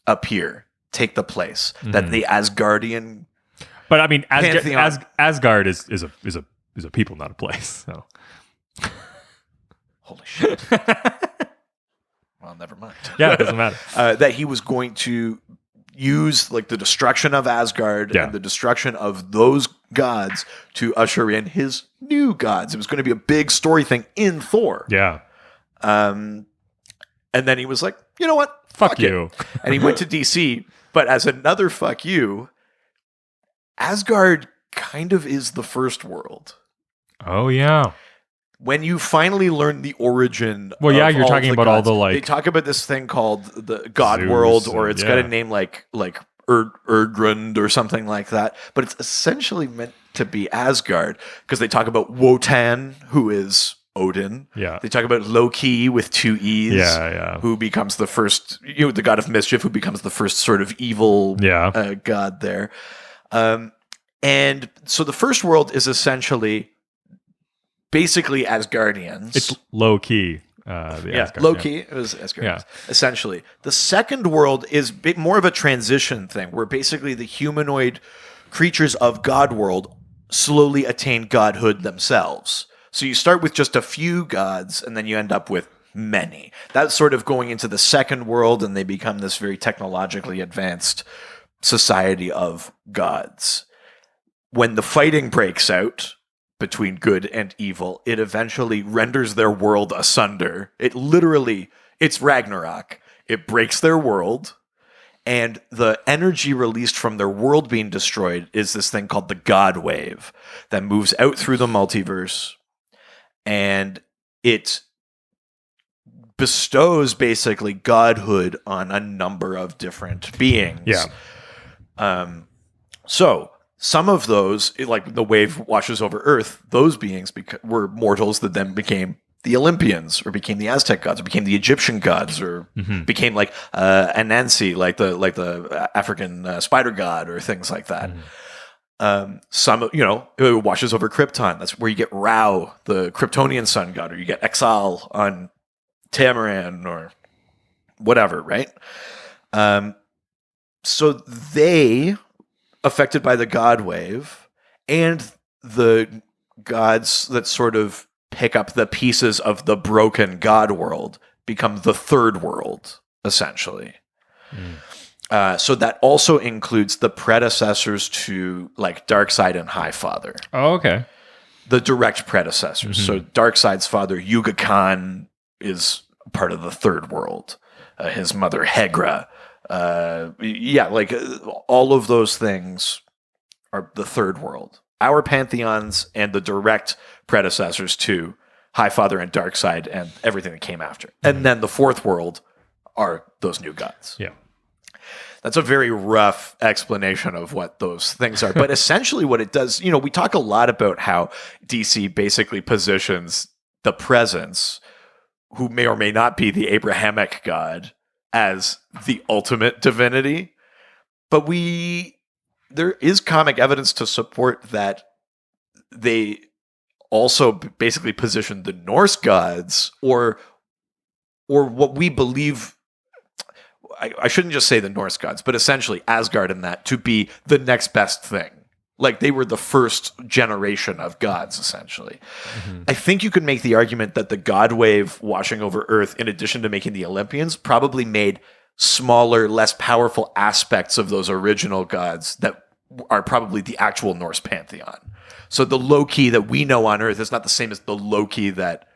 appear, take the place, that the Asgardian. But I mean, Asgard is a people, not a place. So. Holy shit. Well, never mind. Yeah, it doesn't matter. That he was going to use like the destruction of Asgard and the destruction of those gods to usher in his new gods. It was going to be a big story thing in Thor. Yeah. And then he was like, you know what? Fuck you. And he went to DC. But as another fuck you, Asgard kind of is the first world. Oh, yeah. When you finally learn the origin you're all talking the about gods, all the, like... They talk about this thing called the God Zeus World, or it's got a yeah. name like Erdgrund or something like that. But it's essentially meant to be Asgard, because they talk about Wotan, who is Odin. Yeah. They talk about Loki with 2 E's. Yeah. Who becomes the first, the god of mischief, who becomes the first sort of evil god there. And so the first world is essentially basically Asgardians. It's low key. Asgard, low key. It was Asgardians, essentially. The second world is more of a transition thing, where basically the humanoid creatures of God world slowly attain godhood themselves. So you start with just a few gods, and then you end up with many. That's sort of going into the second world, and they become this very technologically advanced society of gods. When the fighting breaks out between good and evil, it eventually renders their world asunder. It's Ragnarok. It breaks their world, And the energy released from their world being destroyed is this thing called the God wave that moves out through the multiverse, and it bestows basically godhood on a number of different beings. Yeah. So some of those, like the wave washes over Earth, those beings were mortals that then became the Olympians, or became the Aztec gods, or became the Egyptian gods, or became like Anansi, like the African spider god, or things like that. Some, it washes over Krypton. That's where you get Rao, the Kryptonian sun god, or you get Exal on Tamaran, or whatever, right? So they, affected by the God wave, and the gods that sort of pick up the pieces of the broken God world, become the third world, essentially. So that also includes the predecessors to like Darkseid and Highfather. Oh, okay. The direct predecessors. So Darkseid's father, Yuga Khan, is part of the third world. His mother, Hegra. All of those things are the third world. Our pantheons and the direct predecessors to Highfather and Darkseid and everything that came after. And then the fourth world are those new gods. Yeah. That's a very rough explanation of what those things are. But essentially what it does, we talk a lot about how DC basically positions the presence, who may or may not be the Abrahamic God, as the ultimate divinity. But there is comic evidence to support that they also basically position the Norse gods, or what we believe, I shouldn't just say the Norse gods, but essentially Asgard and that, to be the next best thing. Like they were the first generation of gods, essentially. I think you could make the argument that the God wave washing over Earth, in addition to making the Olympians, probably made smaller, less powerful aspects of those original gods that are probably the actual Norse pantheon. So the Loki that we know on Earth is not the same as the Loki that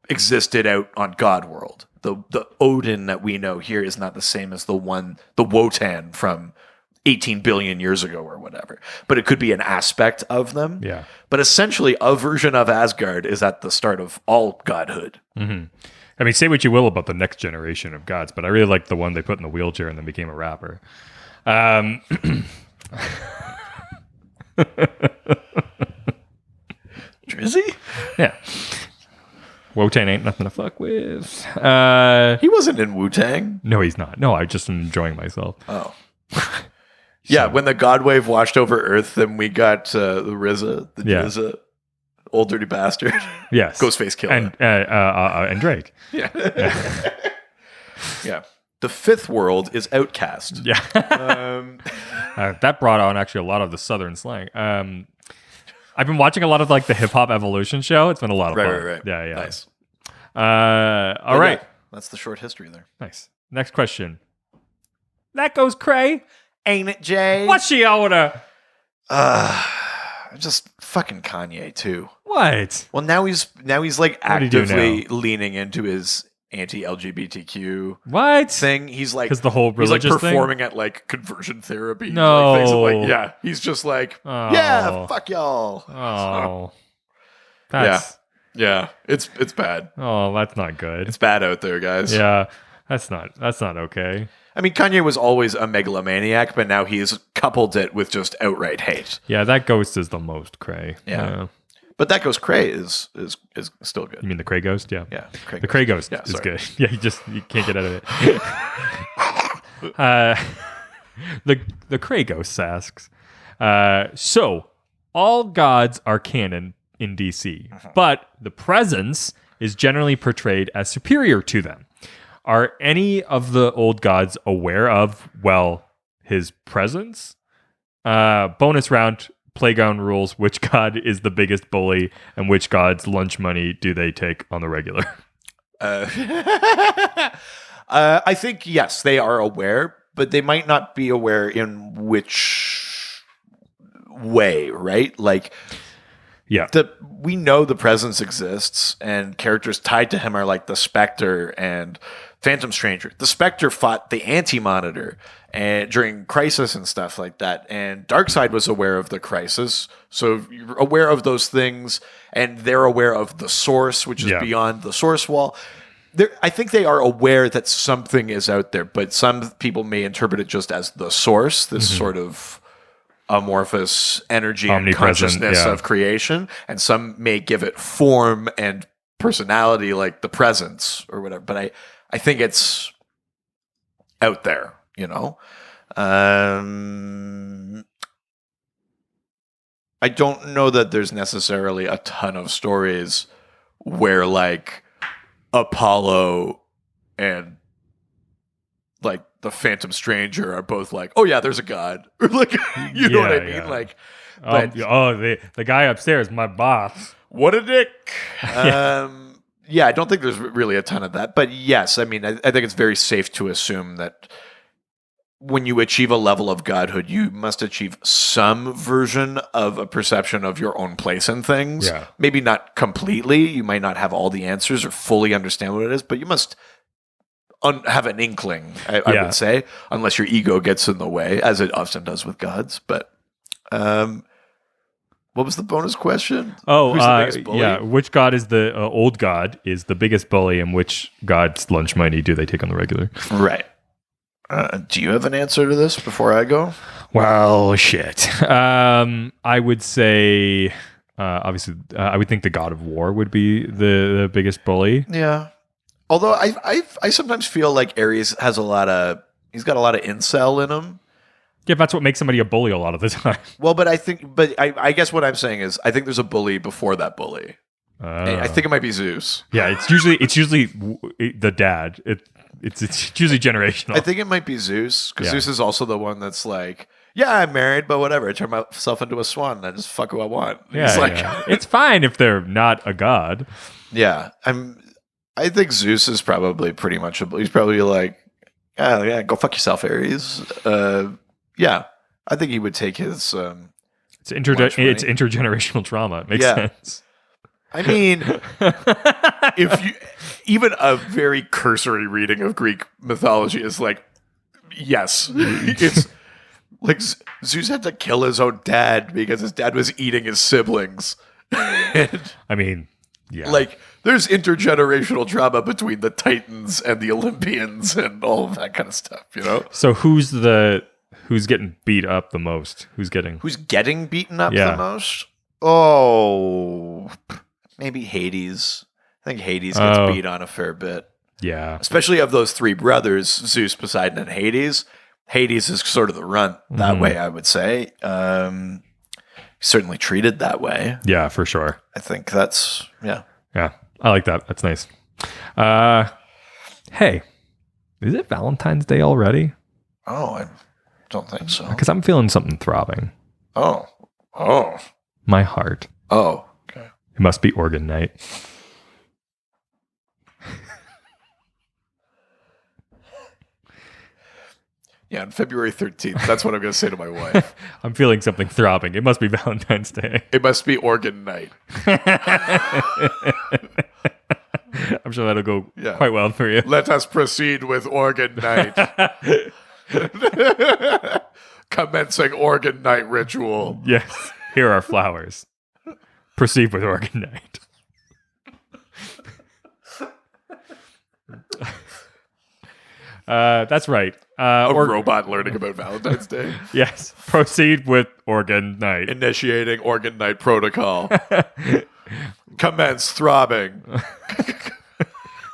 existed out on God world. The Odin that we know here is not the same as the Wotan from 18 billion years ago or whatever. But it could be an aspect of them. Yeah. But essentially, a version of Asgard is at the start of all godhood. I mean, say what you will about the next generation of gods, but I really like the one they put in the wheelchair and then became a rapper. Drizzy? Yeah. Wotan ain't nothing to fuck with. He wasn't in Wu-Tang. No, he's not. No, I just am enjoying myself. Oh. Yeah, when the God wave washed over Earth, then we got the RZA, the Jizza, old dirty bastard. Yes. Ghostface Killer. And Drake. Yeah. Yeah. The fifth world is Outcast. Yeah. That brought on actually a lot of the Southern slang. I've been watching a lot of like the hip hop evolution show. It's been a lot of fun. Right. Yeah. Nice. All right. Yeah, that's the short history there. Nice. Next question. That goes cray. Ain't it, Jay? What's she owner? Just fucking Kanye too. What? Well, now he's like What'd he do actively leaning into his anti-LGBTQ thing. He's like, because the whole religious he's like thing? performing at like conversion therapy. No. Like, things like, yeah. He's just like, yeah, fuck y'all. Oh, that's yeah. It's bad. Oh, that's not good. It's bad out there, guys. Yeah, that's not okay. I mean, Kanye was always a megalomaniac, but now he's coupled it with just outright hate. Yeah, that ghost is the most cray. Yeah. But that ghost cray is still good. You mean the cray ghost? Yeah. Yeah. The cray ghost is good. Yeah, you can't get out of it. The cray ghost asks, so all gods are canon in DC, but the presence is generally portrayed as superior to them. Are any of the old gods aware of, his presence? Bonus round, playground rules. Which god is the biggest bully, and which god's lunch money do they take on the regular? I think, yes, they are aware, but they might not be aware in which way, right? Like, Yeah. We know the presence exists, and characters tied to him are like the Spectre and Phantom Stranger. The Spectre fought the Anti-Monitor and during Crisis and stuff like that, and Darkseid was aware of the Crisis, so you're aware of those things, and they're aware of the Source, which is beyond the Source Wall. I think they are aware that something is out there, but some people may interpret it just as the Source, this sort of amorphous energy and consciousness of creation, and some may give it form and personality like the presence or whatever, but I think it's out there, you know. I don't know that there's necessarily a ton of stories where like Apollo and like the Phantom Stranger are both like, oh yeah, there's a god, or like, you know what I mean? Like, but, the guy upstairs, my boss. What a dick. Yeah, I don't think there's really a ton of that, but yes, I mean, I think it's very safe to assume that when you achieve a level of godhood, you must achieve some version of a perception of your own place in things. Yeah. Maybe not completely. You might not have all the answers or fully understand what it is, but you must have an inkling, I would say, unless your ego gets in the way, as it often does with gods. But what was the bonus question? Oh, who's the biggest bully? yeah. Which god is the old god is the biggest bully, and which god's lunch money do they take on the regular? Right. Do you have an answer to this before I go? Well, shit. I would say, obviously, I would think the god of war would be the biggest bully. Yeah. Although I sometimes feel like Ares has he's got a lot of incel in him. Yeah, that's what makes somebody a bully a lot of the time. Well, but I guess what I'm saying is I think there's a bully before that bully. I think it might be Zeus. Yeah, it's usually the dad. It's usually generational. I think it might be Zeus, because Zeus is also the one that's like, yeah, I'm married, but whatever. I turn myself into a swan and I just fuck who I want. Yeah, like, it's fine if they're not a god. Yeah, I think Zeus is probably pretty much he's probably like, yeah, go fuck yourself, Ares. Yeah, I think he would take his. It's intergenerational trauma. It makes sense. I mean, if you even a very cursory reading of Greek mythology is like, yes, it's like Zeus had to kill his own dad because his dad was eating his siblings. And, I mean, yeah, like there's intergenerational drama between the Titans and the Olympians and all of that kind of stuff, you know. So who's getting beat up the most? Who's getting beaten up the most? Oh, maybe Hades. I think Hades gets beat on a fair bit. Yeah. Especially of those three brothers, Zeus, Poseidon, and Hades. Hades is sort of the runt that way, I would say. Certainly treated that way. Yeah, for sure. I think that's, yeah. Yeah, I like that. That's nice. Hey, is it Valentine's Day already? Oh, I don't think so. Because I'm feeling something throbbing. Oh. My heart. Oh, okay. It must be organ night. Yeah, on February 13th. That's what I'm going to say to my wife. I'm feeling something throbbing. It must be Valentine's Day. It must be organ night. I'm sure that'll go quite well for you. Let us proceed with organ night. Commencing organ night ritual. Yes. Here are flowers. Proceed with organ night. That's right. A robot learning about Valentine's Day. Yes. Proceed with organ night. Initiating organ night protocol. Commence throbbing.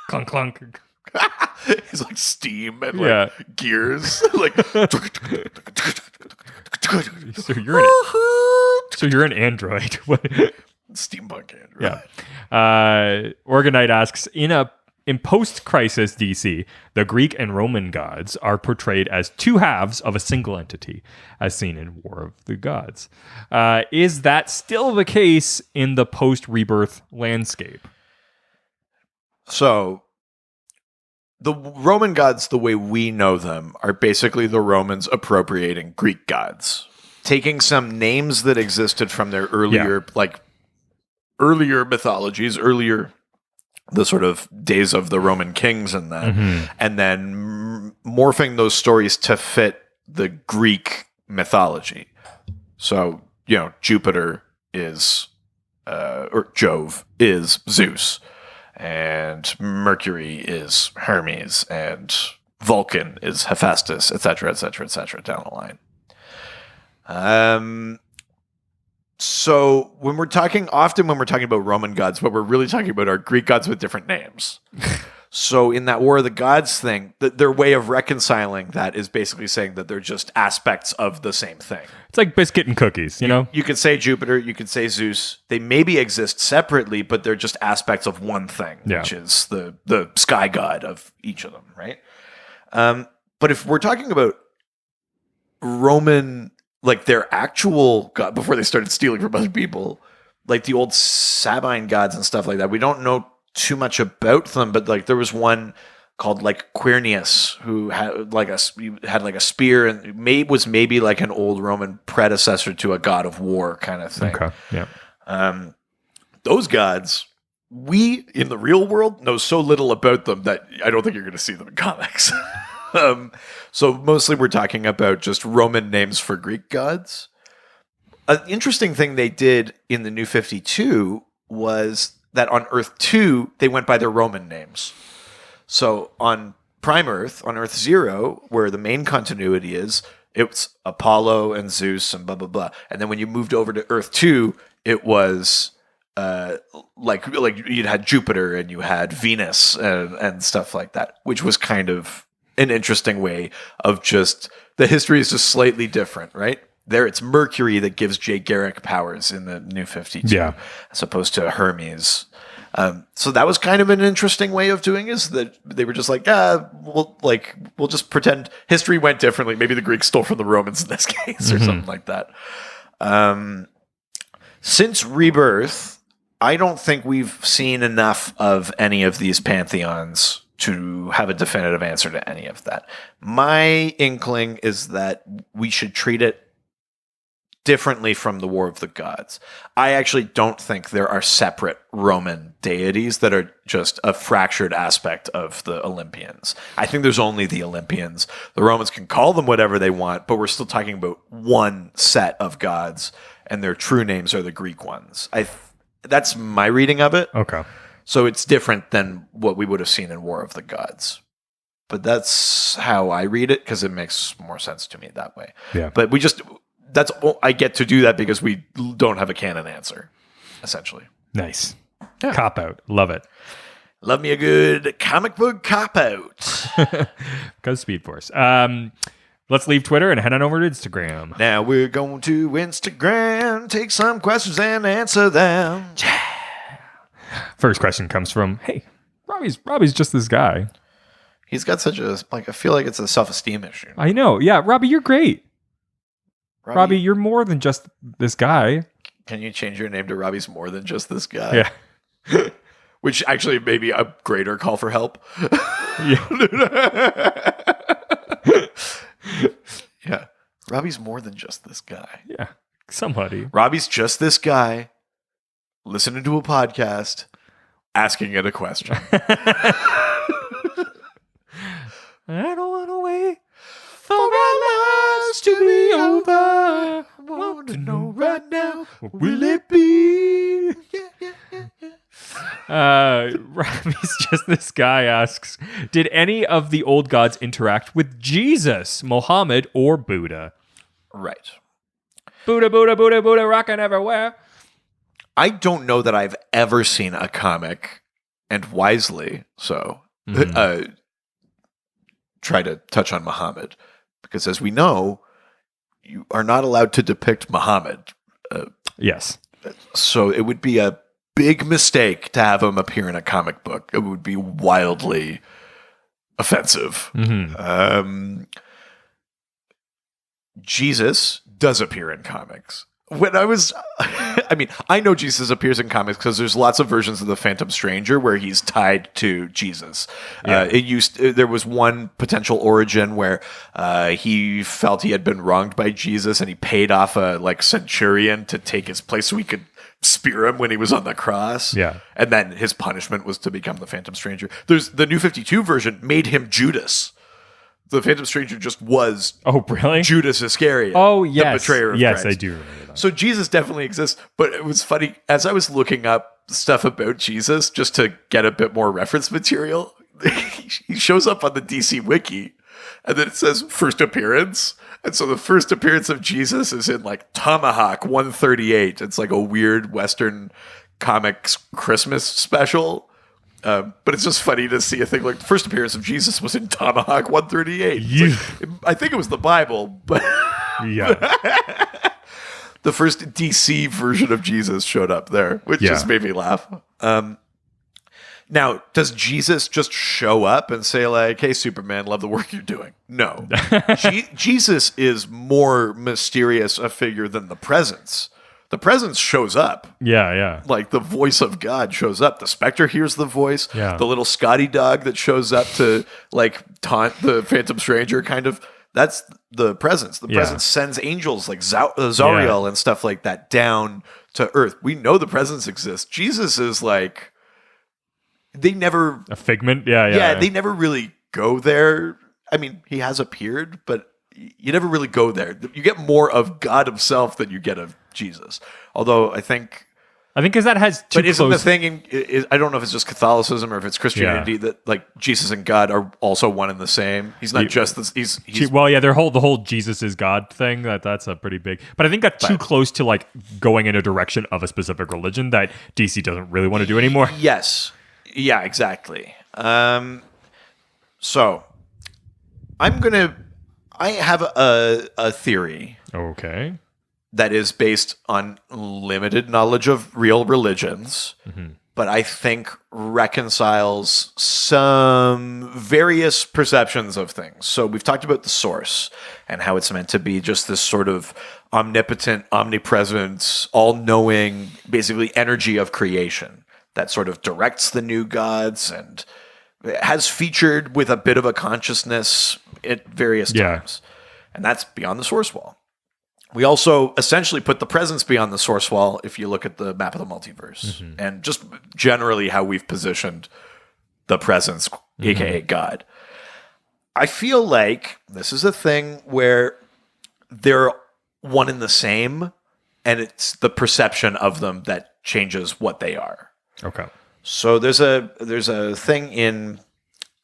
Clunk, clunk. It's like steam and like gears. Like so you're an android. Steampunk android. Yeah. Orgonite asks, in post-crisis DC, the Greek and Roman gods are portrayed as two halves of a single entity, as seen in War of the Gods. Is that still the case in the post-rebirth landscape? So, the Roman gods, the way we know them, are basically the Romans appropriating Greek gods, taking some names that existed from their earlier, like earlier mythologies, the sort of days of the Roman kings and that, and then morphing those stories to fit the Greek mythology. So, Jupiter is, or Jove is Zeus, and Mercury is Hermes, and Vulcan is Hephaestus, etc., etc., etc., down the line. So when we're talking about Roman gods, what we're really talking about are Greek gods with different names. So in that War of the Gods thing, their way of reconciling that is basically saying that they're just aspects of the same thing. It's like biscuit and cookies, You could say Jupiter, you could say Zeus. They maybe exist separately, but they're just aspects of one thing, which is the sky god of each of them, right? But if we're talking about Roman, like their actual god, before they started stealing from other people, like the old Sabine gods and stuff like that, we don't know too much about them, but like there was one called like Quirinius who had like a spear and was maybe like an old Roman predecessor to a god of war kind of thing. Okay, yeah. Those gods, we in the real world know so little about them that I don't think you're going to see them in comics. So mostly we're talking about just Roman names for Greek gods. An interesting thing they did in the New 52 was that on Earth 2, they went by their Roman names. So on Prime Earth, on Earth 0, where the main continuity is, it's Apollo and Zeus and blah, blah, blah. And then when you moved over to Earth 2, it was like you'd had Jupiter and you had Venus and stuff like that, which was kind of an interesting way of just, the history is just slightly different, right? There, it's Mercury that gives Jay Garrick powers in the New 52, as opposed to Hermes. So that was kind of an interesting way of doing is that they were just like, we'll just pretend history went differently. Maybe the Greeks stole from the Romans in this case or something like that. Since Rebirth, I don't think we've seen enough of any of these pantheons to have a definitive answer to any of that. My inkling is that we should treat it differently from the War of the Gods. I actually don't think there are separate Roman deities that are just a fractured aspect of the Olympians. I think there's only the Olympians. The Romans can call them whatever they want, but we're still talking about one set of gods, and their true names are the Greek ones. That's my reading of it. Okay. So it's different than what we would have seen in War of the Gods. But that's how I read it, because it makes more sense to me that way. Yeah. But I get to do that because we don't have a canon answer, essentially. Nice. Yeah. Cop out. Love it. Love me a good comic book cop out. Because Speed Force. Let's leave Twitter and head on over to Instagram. Now we're going to Instagram, take some questions and answer them. First question comes from, hey, Robbie's just this guy. He's got such a, I feel like it's a self-esteem issue. I know. Yeah, Robbie, you're great. Robbie, you're more than just this guy. Can you change your name to Robbie's more than just this guy? Yeah. Which actually may be a greater call for help. Yeah. Robbie's more than just this guy. Yeah. Somebody. Robbie's just this guy listening to a podcast, asking it a question. I don't want to wait for our lives to be over. I want to know right now, what will it be? Robbie's just this guy asks, did any of the old gods interact with Jesus, Mohammed, or Buddha? Right. Buddha, Buddha, Buddha, Buddha, rockin' everywhere. I don't know that I've ever seen a comic, and wisely so, try to touch on Muhammad. Because as we know, you are not allowed to depict Muhammad. Yes. So it would be a big mistake to have him appear in a comic book. It would be wildly offensive. Jesus does appear in comics. when I was, I mean, I know Jesus appears in comics because there's lots of versions of the Phantom Stranger where he's tied to Jesus. Yeah. There was one potential origin where he felt he had been wronged by Jesus, and he paid off a centurion to take his place so he could spear him when he was on the cross. Yeah. And then his punishment was to become the Phantom Stranger. There's the New 52 version made him Judas. The Phantom Stranger just was really? Judas Iscariot. Oh, yes. The betrayer of Yes, Christ. I do remember that. So Jesus definitely exists, but it was funny as I was looking up stuff about Jesus just to get a bit more reference material. He shows up on the DC Wiki, and then it says first appearance. And so the first appearance of Jesus is in Tomahawk 138. It's like a weird Western comics Christmas special. But it's just funny to see a thing like the first appearance of Jesus was in Tomahawk 138. I think it was the Bible, but Yeah. the first DC version of Jesus showed up there, which just made me laugh. Now, does Jesus just show up and say hey, Superman, love the work you're doing? No. Jesus is more mysterious a figure than the presence. The presence shows up. Yeah. The voice of God shows up. The Spectre hears the voice. Yeah. The little Scotty dog that shows up to taunt the Phantom Stranger kind of. That's the presence. The presence sends angels like Zariel and stuff like that down to Earth. We know the presence exists. Jesus is they never A figment? Yeah. they never really go there. I mean, he has appeared, but you never really go there. You get more of God himself than you get of Jesus. Although I think because that has two but isn't close... the thing, I don't know if it's just Catholicism or if it's Christianity that Jesus and God are also one and the same. He's not just this. He's Well, yeah, the whole Jesus is God thing, that's a pretty big... But I think that's too close to going in a direction of a specific religion that DC doesn't really want to do anymore. Yes. Yeah, exactly. So I have a theory. Okay. That is based on limited knowledge of real religions, but I think reconciles some various perceptions of things. So we've talked about the source and how it's meant to be just this sort of omnipotent, omnipresent, all-knowing, basically energy of creation that sort of directs the new gods and has featured with a bit of a consciousness at various times. And that's beyond the source wall. We also essentially put the presence beyond the source wall if you look at the map of the multiverse and just generally how we've positioned the presence, aka God. I feel like this is a thing where they're one and the same, and it's the perception of them that changes what they are. Okay. So there's a thing in,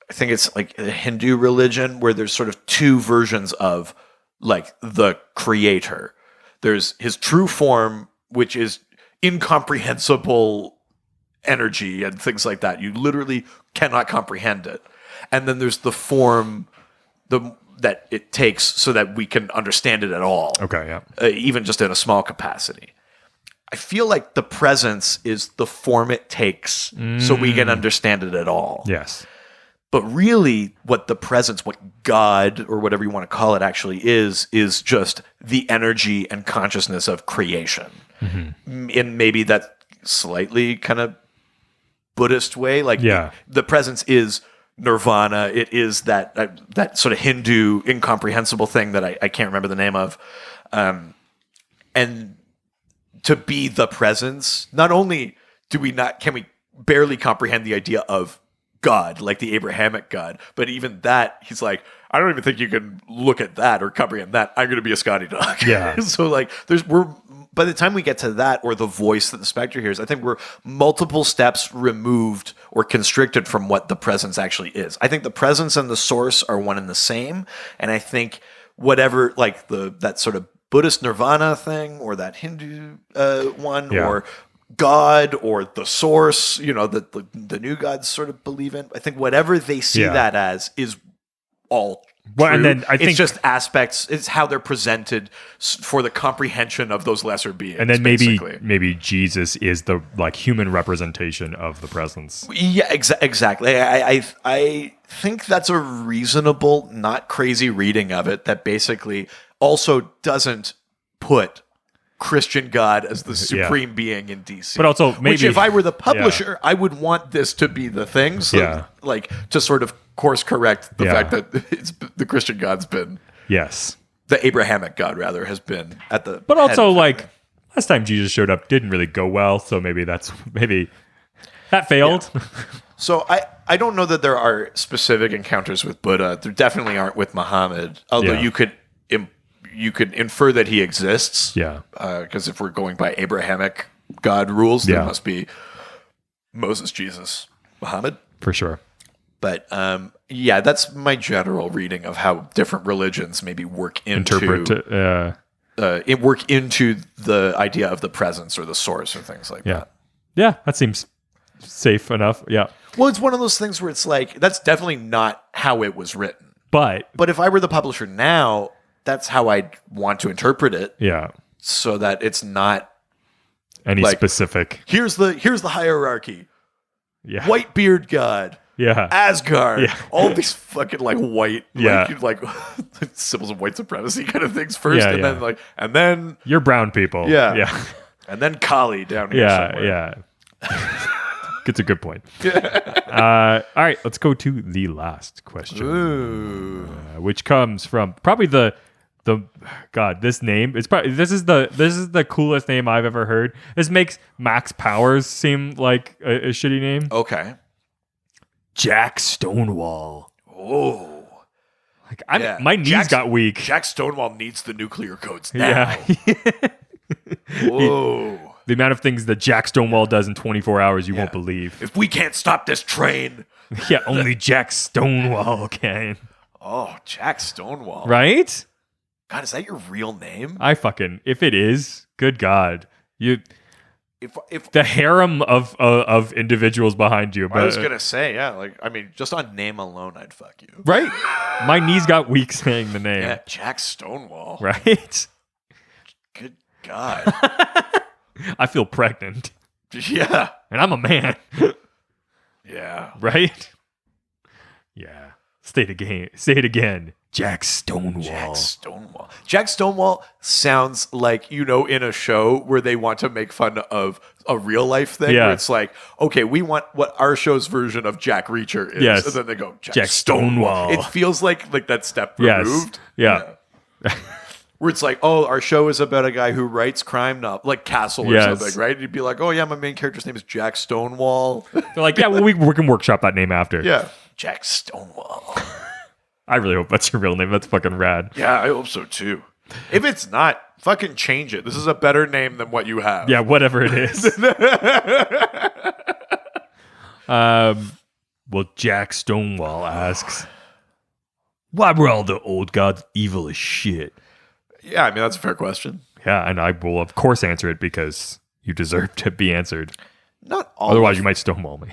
I think it's a Hindu religion where there's sort of two versions of the creator. There's his true form, which is incomprehensible energy and things like that. You literally cannot comprehend it. And then there's the form that it takes so that we can understand it at all. Okay, yeah. Even just in a small capacity. I feel like the presence is the form it takes so we can understand it at all. Yes. But really, what the presence, what God, or whatever you want to call it actually is just the energy and consciousness of creation. In maybe that slightly kind of Buddhist way. The presence is nirvana. It is that sort of Hindu incomprehensible thing that I can't remember the name of. And to be the presence, not only can we barely comprehend the idea of God, like the Abrahamic God, but even that, he's like, I don't even think you can look at that or comprehend that. I'm going to be a Scotty dog. Yeah. So by the time we get to that, or the voice that the Spectre hears, I think we're multiple steps removed or constricted from what the presence actually is. I think the presence and the source are one and the same. And I think whatever, that sort of Buddhist nirvana thing, or that Hindu one, or God, or the source, the new gods sort of believe in. I think whatever they see that as is all true. And then I think it's just aspects. It's how they're presented for the comprehension of those lesser beings. And then maybe Jesus is the human representation of the presence. Yeah, exactly. I think that's a reasonable, not crazy reading of it. That basically also doesn't put Christian God as the supreme being in DC. But also, maybe which if I were the publisher, I would want this to be the thing. So, like, to sort of course correct the fact that the Christian God's been the Abrahamic God rather has been at the. But also, like, last time Jesus showed up didn't really go well, so maybe that failed. Yeah. So I don't know that there are specific encounters with Buddha. There definitely aren't with Muhammad. Although you could infer that he exists. Yeah. Because if we're going by Abrahamic God rules, there must be Moses, Jesus, Muhammad. For sure. But that's my general reading of how different religions maybe work into the idea of the presence or the source or things like that. Yeah, that seems safe enough. Yeah. Well, it's one of those things where it's like, that's definitely not how it was written. But if I were the publisher now, that's how I'd want to interpret it. Yeah. So that it's not any like, specific. Here's the hierarchy. Yeah. White beard god. Yeah. Asgard. Yeah. All these fucking like white like symbols of white supremacy kind of things first. And then you're brown people. Yeah. Yeah. And then Kali down here somewhere. Yeah. It's a good point. All right, let's go to the last question, which comes from probably the God. This name is probably this is the coolest name I've ever heard. This makes Max Powers seem like a shitty name. Okay, Jack Stonewall. Oh, like my knees got weak. Jack Stonewall needs the nuclear codes now. Yeah. Whoa. The amount of things that Jack Stonewall does in 24 hours, you won't believe. If we can't stop this train. Only Jack Stonewall can. Oh, Jack Stonewall. Right? God, is that your real name? If it is, good God. If the harem of individuals behind you. I was going to say, just on name alone, I'd fuck you. Right? My knees got weak saying the name. Yeah, Jack Stonewall. Right? Good God. I feel pregnant. Yeah. And I'm a man. Yeah. Right? Yeah. Say it again. Jack Stonewall. Jack Stonewall sounds like, in a show where they want to make fun of a real life thing. Where it's like, okay, we want what our show's version of Jack Reacher is. Yes. And then they go, Jack Stonewall. It feels like that step removed. Yes. Yeah. Where it's like, oh, our show is about a guy who writes crime novels, like Castle or something, right? And you'd be like, oh, yeah, my main character's name is Jack Stonewall. They're like, yeah, well, we can workshop that name after. Yeah. Jack Stonewall. I really hope that's your real name. That's fucking rad. Yeah, I hope so, too. If it's not, fucking change it. This is a better name than what you have. Yeah, whatever it is. Well, Jack Stonewall asks, why were all the old gods evil as shit? Yeah, I mean, that's a fair question. Yeah, and I will, of course, answer it because you deserve to be answered. Not all. Otherwise, you might stonewall me.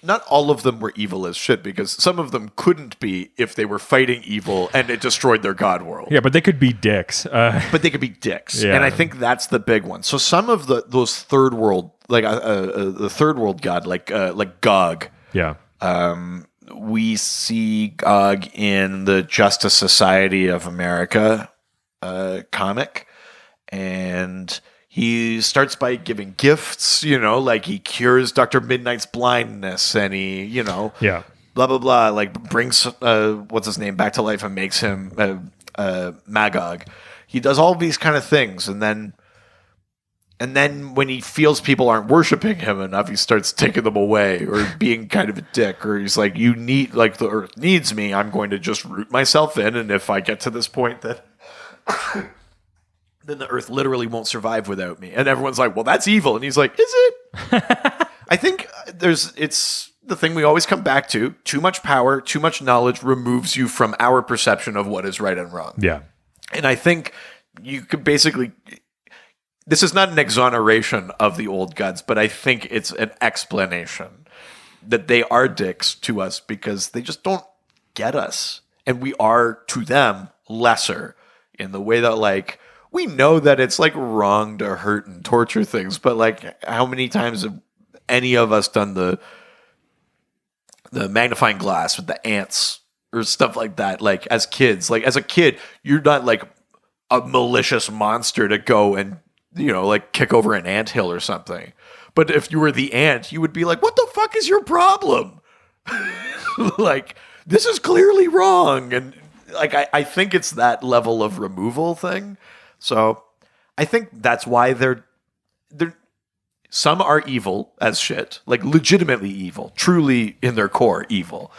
Not all of them were evil as shit, because some of them couldn't be if they were fighting evil and it destroyed their god world. Yeah, but they could be dicks. But they could be dicks. Yeah. And I think that's the big one. So some of those third world, like the third world god, like Gog. Yeah. We see Gog in the Justice Society of America comic, and he starts by giving gifts, like he cures Dr. Midnight's blindness, and he, blah, blah, blah, like brings, what's his name, back to life and makes him Magog. He does all these kind of things, and then when he feels people aren't worshiping him enough, he starts taking them away or being kind of a dick, or he's like, the earth needs me, I'm going to just root myself in, and if I get to this point that then the earth literally won't survive without me. And everyone's like, well, that's evil. And he's like, is it? I think it's the thing we always come back to. Too much power, too much knowledge removes you from our perception of what is right and wrong. Yeah. And I think you could basically, this is not an exoneration of the old gods, but I think it's an explanation that they are dicks to us because they just don't get us. And we are, to them, lesser in the way that, like, we know that it's, like, wrong to hurt and torture things, but, like, how many times have any of us done the magnifying glass with the ants or stuff like that, like, as kids? Like, as a kid, you're not, like, a malicious monster to go and like kick over an anthill or something. But if you were the ant, you would be like, what the fuck is your problem? Like, this is clearly wrong. And like, I think it's that level of removal thing. So I think that's why they're some are evil as shit, like legitimately evil, truly in their core evil.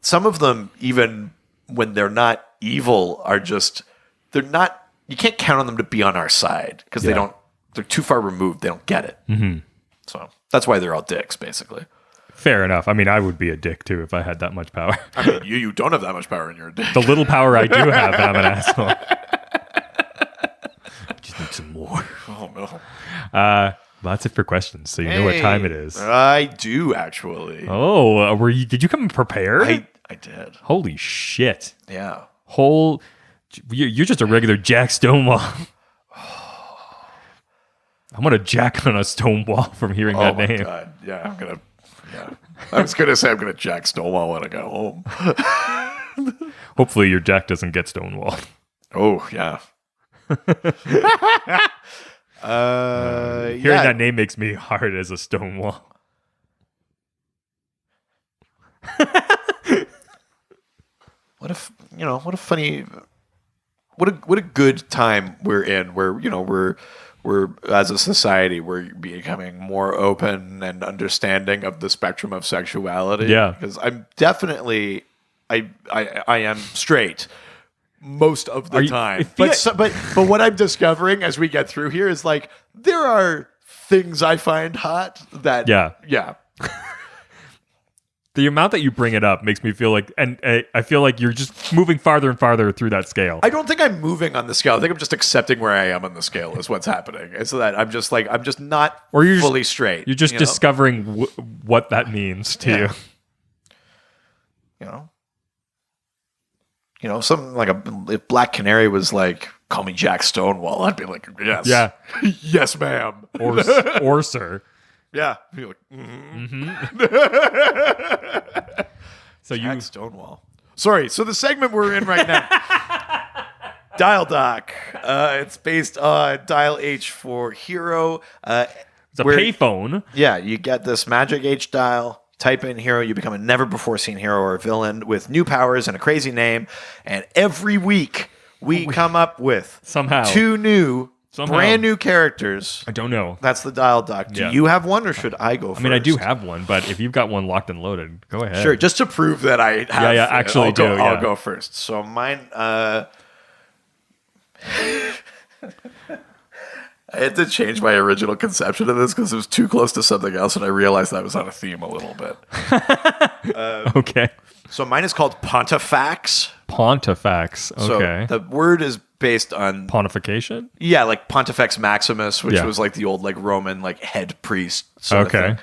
Some of them, even when they're not evil, are just, they're not, you can't count on them to be on our side because they're too far removed. They don't get it. Mm-hmm. So that's why they're all dicks, basically. Fair enough. I mean, I would be a dick too if I had that much power. I mean, you don't have that much power and you're a dick. The little power I do have, I'm an asshole. I just need some more. Oh, no. That's it for questions. So you know what time it is. I do, actually. Oh, did you come prepared? I did. Holy shit. Yeah. You're just a regular Jack Stonewall. I'm going to jack on a Stonewall from hearing that name. Oh, my God. Yeah, I was going to say I'm going to jack Stonewall when I go home. Hopefully your jack doesn't get Stonewall. Oh, yeah. Hearing that name makes me hard as a Stonewall. What a good time we're in where, we're as a society, we're becoming more open and understanding of the spectrum of sexuality. Yeah. Because I'm definitely, I am straight most of the time. But what I'm discovering as we get through here is like, there are things I find hot that, yeah. The amount that you bring it up makes me feel like, and I feel like you're just moving farther and farther through that scale. I don't think I'm moving on the scale. I think I'm just accepting where I am on the scale is what's happening. It's that I'm just not fully straight. You're just discovering what that means to you. Something like if Black Canary was like, call me Jack Stonewall, I'd be like, yes. Yeah. Yes, ma'am. Or sir. Yeah. Be like, mm-hmm. So Jack Stonewall. Sorry. So the segment we're in right now, Dial Doc. It's based on Dial H for Hero. It's a payphone. Yeah. You get this Magic H dial. Type in hero, you become a never-before-seen hero or villain with new powers and a crazy name. And every week, we come up with two brand new characters. I don't know. That's the Dial Doc. Do you have one, or should I go first? I mean, I do have one, but if you've got one locked and loaded, go ahead. Sure, just to prove that I have. Yeah, actually I'll go first. So mine... I had to change my original conception of this because it was too close to something else, and I realized I was on a theme a little bit. Okay. So mine is called Pontifex. Pontifex. Okay. So the word is based on pontification. Yeah, like Pontifex Maximus, which was like the old like Roman like head priest. Sort of thing.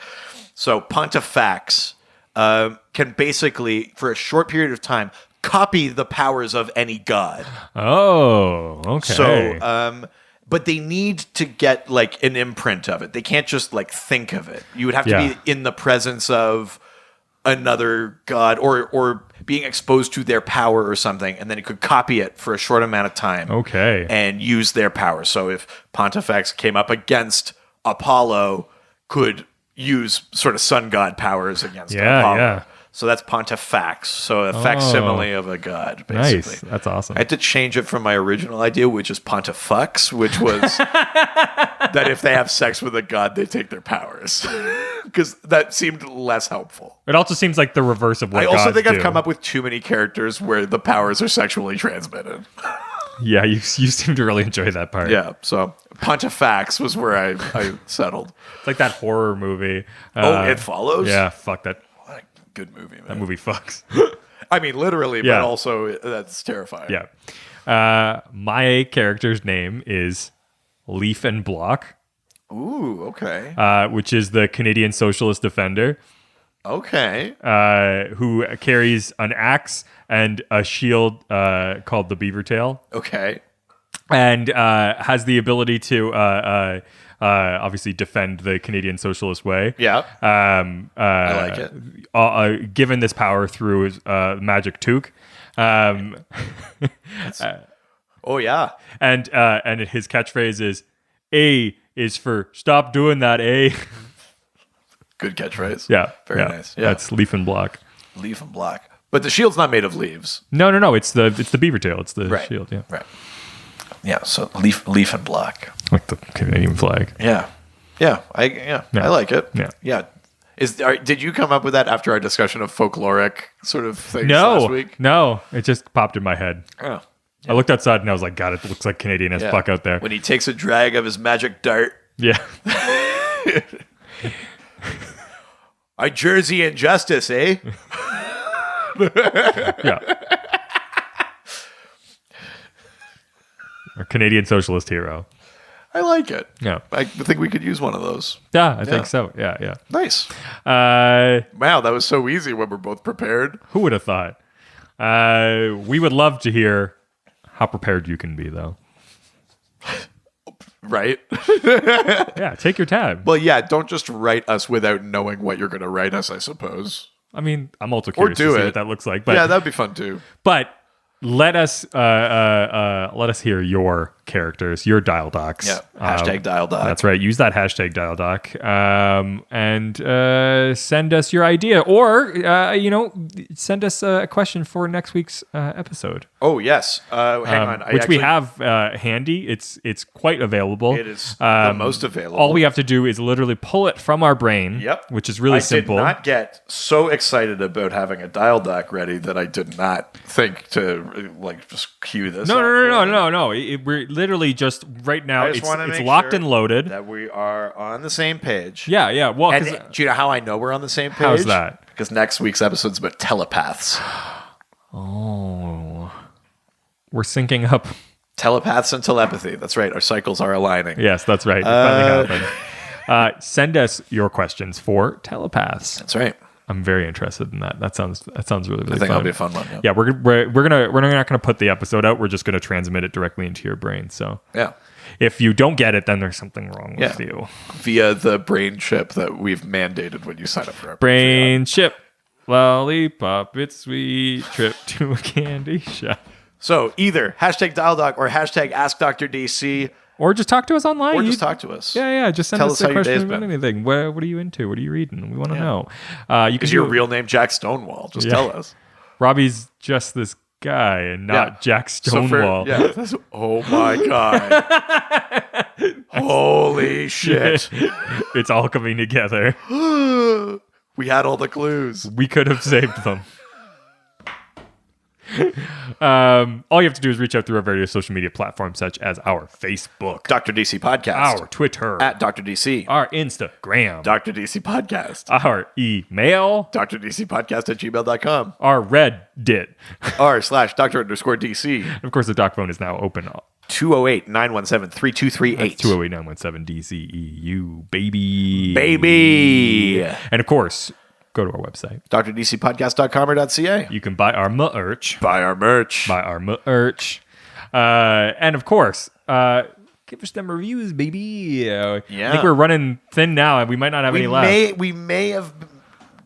So Pontifex can basically, for a short period of time, copy the powers of any god. Oh, okay. So, but they need to get like an imprint of it. They can't just like think of it. You would have to be in the presence of another god or being exposed to their power or something, and then it could copy it for a short amount of time. Okay. And use their power. So if Pontifex came up against Apollo, could use sort of sun god powers against Apollo. Yeah. So that's Pontifex. So a facsimile of a god, basically. Nice. That's awesome. I had to change it from my original idea, which is Pontifux, which was that if they have sex with a god, they take their powers. Because that seemed less helpful. It also seems like the reverse of what I also gods think do. I've come up with too many characters where the powers are sexually transmitted. Yeah, you seem to really enjoy that part. Yeah, so Pontifex was where I settled. It's like that horror movie. It Follows? Yeah, fuck that. Good movie, man. That movie fucks. I mean, literally, but also that's terrifying. Yeah. My character's name is Leaf and Block. Ooh, okay. Which is the Canadian Socialist Defender. Okay. Who carries an axe and a shield called the Beaver Tail. Okay. And has the ability to obviously defend the Canadian Socialist way. Yeah. I like it. Given this power through his magic toque. Oh, yeah. And his catchphrase is, A is for stop doing that, A. Good catchphrase. Yeah. Very nice. Yeah. That's leaf and block. Leaf and black. But the shield's not made of leaves. No. It's the beaver tail. It's the shield. Yeah. Right. Yeah. So leaf and black. Like the Canadian flag. Yeah. Yeah. I like it. Yeah. Yeah. Did you come up with that after our discussion of folkloric sort of things last week? No. It just popped in my head. Oh. I looked outside and I was like, God, it looks like Canadian as fuck out there. When he takes a drag of his magic dart. Yeah. I Jersey injustice, eh? Yeah. Our Canadian socialist hero. I like it. Yeah. I think we could use one of those. Yeah, I think so. Yeah. Nice. Wow, that was so easy when we're both prepared. Who would have thought? We would love to hear how prepared you can be, though. Right? Yeah, take your time. Well, yeah, don't just write us without knowing what you're going to write us, I suppose. I mean, I'm also curious to see what that looks like. But, yeah, that'd be fun too. But let us hear your characters, your dial docs. Yeah, hashtag dial doc. That's right. Use that hashtag dial doc and send us your idea, or send us a question for next week's episode. Oh yes, hang on, which we have handy. It's quite available. It is the most available. All we have to do is literally pull it from our brain. Yep, which is really simple. I did not get so excited about having a dial doc ready that I did not think to just cue this. No. We're literally just right now. It's locked and loaded. That we are on the same page. Yeah. Well, and do you know how I know we're on the same page? How's that? Because next week's episode's about telepaths. Oh, we're syncing up. Telepaths and telepathy. That's right. Our cycles are aligning. Yes, that's right. It finally happened. Send us your questions for telepaths. That's right. I'm very interested in that. That sounds really fun. I think that'll be a fun one. Yeah, we're not gonna put the episode out. We're just gonna transmit it directly into your brain. So yeah, if you don't get it, then there's something wrong with you. Via the brain chip that we've mandated when you sign up for our brain chip, lollipop, it's sweet trip to a candy shop. So either hashtag dialdoc or hashtag ask Dr. DC. Or just talk to us online. Or just talk to us. Yeah. Just send us a question about anything. What are you into? What are you reading? We want to know. Is your real name Jack Stonewall? Just tell us. Robbie's just this guy and not Jack Stonewall. Oh my God. Holy shit. It's all coming together. We had all the clues. We could have saved them. All you have to do is reach out through our various social media platforms, such as our Facebook, Dr. DC Podcast, our Twitter, at Dr. DC, our Instagram, Dr. DC Podcast, our email, drdcpodcast@gmail.com, our Reddit, r/Dr._DC. And of course, the doc phone is now open. 208-917-3238. 208-917-DCEU, baby. And of course, go to our website, drdcpodcast.com or .ca. You can buy our merch. And of course, give us them reviews, baby. Yeah. I think we're running thin now, and we might not have any left. We may have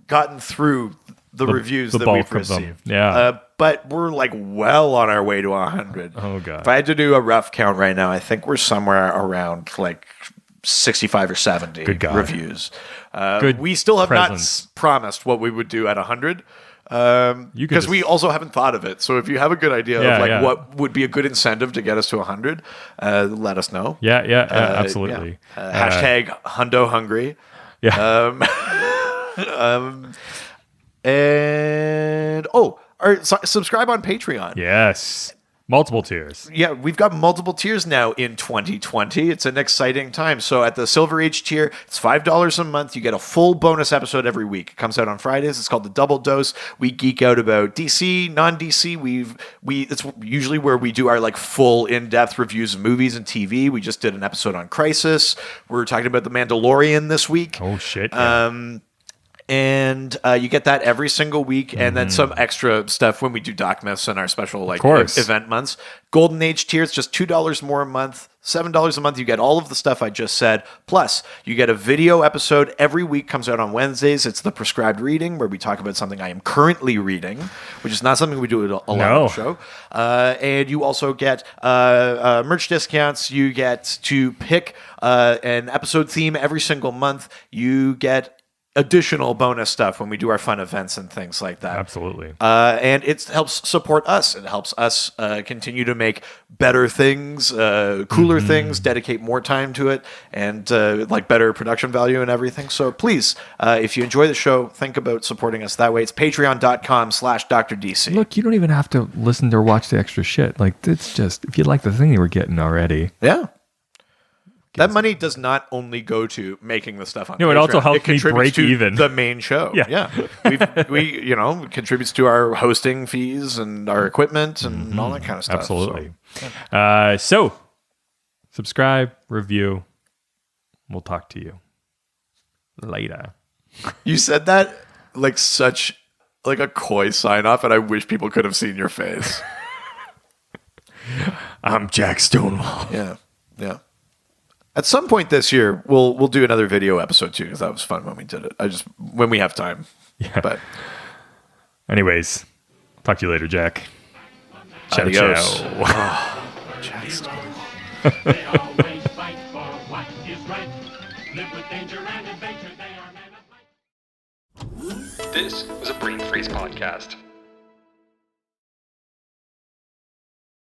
gotten through the reviews that we've received. Yeah. But we're well on our way to 100. Oh, God. If I had to do a rough count right now, I think we're somewhere around 65 or 70 reviews. We still have not promised what we would do at 100 because we also haven't thought of it. So if you have a good idea of what would be a good incentive to get us to 100, let us know. Absolutely. Hashtag Hundo Hungry. Yeah. Subscribe on Patreon. Yes. Multiple tiers. Yeah, we've got multiple tiers now in 2020. It's an exciting time. So at the Silver Age tier, it's $5 a month. You get a full bonus episode every week. It comes out on Fridays. It's called the Double Dose. We geek out about DC, non-DC. It's usually where we do our full in-depth reviews of movies and TV. We just did an episode on Crisis. We're talking about The Mandalorian this week. Oh shit. And you get that every single week, and then some extra stuff when we do Doc Myths and our special like course. event months. Golden Age tiers, just $2 more a month, $7 a month. You get all of the stuff I just said. Plus, you get a video episode every week. Comes out on Wednesdays. It's the Prescribed Reading, where we talk about something I am currently reading, which is not something we do a lot on the show. And you also get merch discounts. You get to pick an episode theme every single month. You get additional bonus stuff when we do our fun events and things like that. Absolutely. And it helps support us. It helps us continue to make better things, cooler things, dedicate more time to it, and like better production value and everything. So please, if you enjoy the show, think about supporting us that way. It's patreon.com/DrDC. Look, you don't even have to listen or watch the extra shit. Like, it's just, if you like the thing you were getting already. Yeah. That money does not only go to making the stuff on No, Patreon. it also helps me contributes break to even. the main show. Yeah. We it contributes to our hosting fees and our equipment and all that kind of stuff. Absolutely. So, subscribe, review. We'll talk to you later. You said that like such like a coy sign off, and I wish people could have seen your face. I'm Jack Stonewall. Yeah. At some point this year, we'll do another video episode too, because that was fun when we did it. When we have time. Yeah. But anyways, talk to you later, Jack. Ciao, adios. ciao. Oh, Jack Stonewall. They always fight for what is right. Live with danger and adventure. They are men of might. This was a Brain Freeze podcast.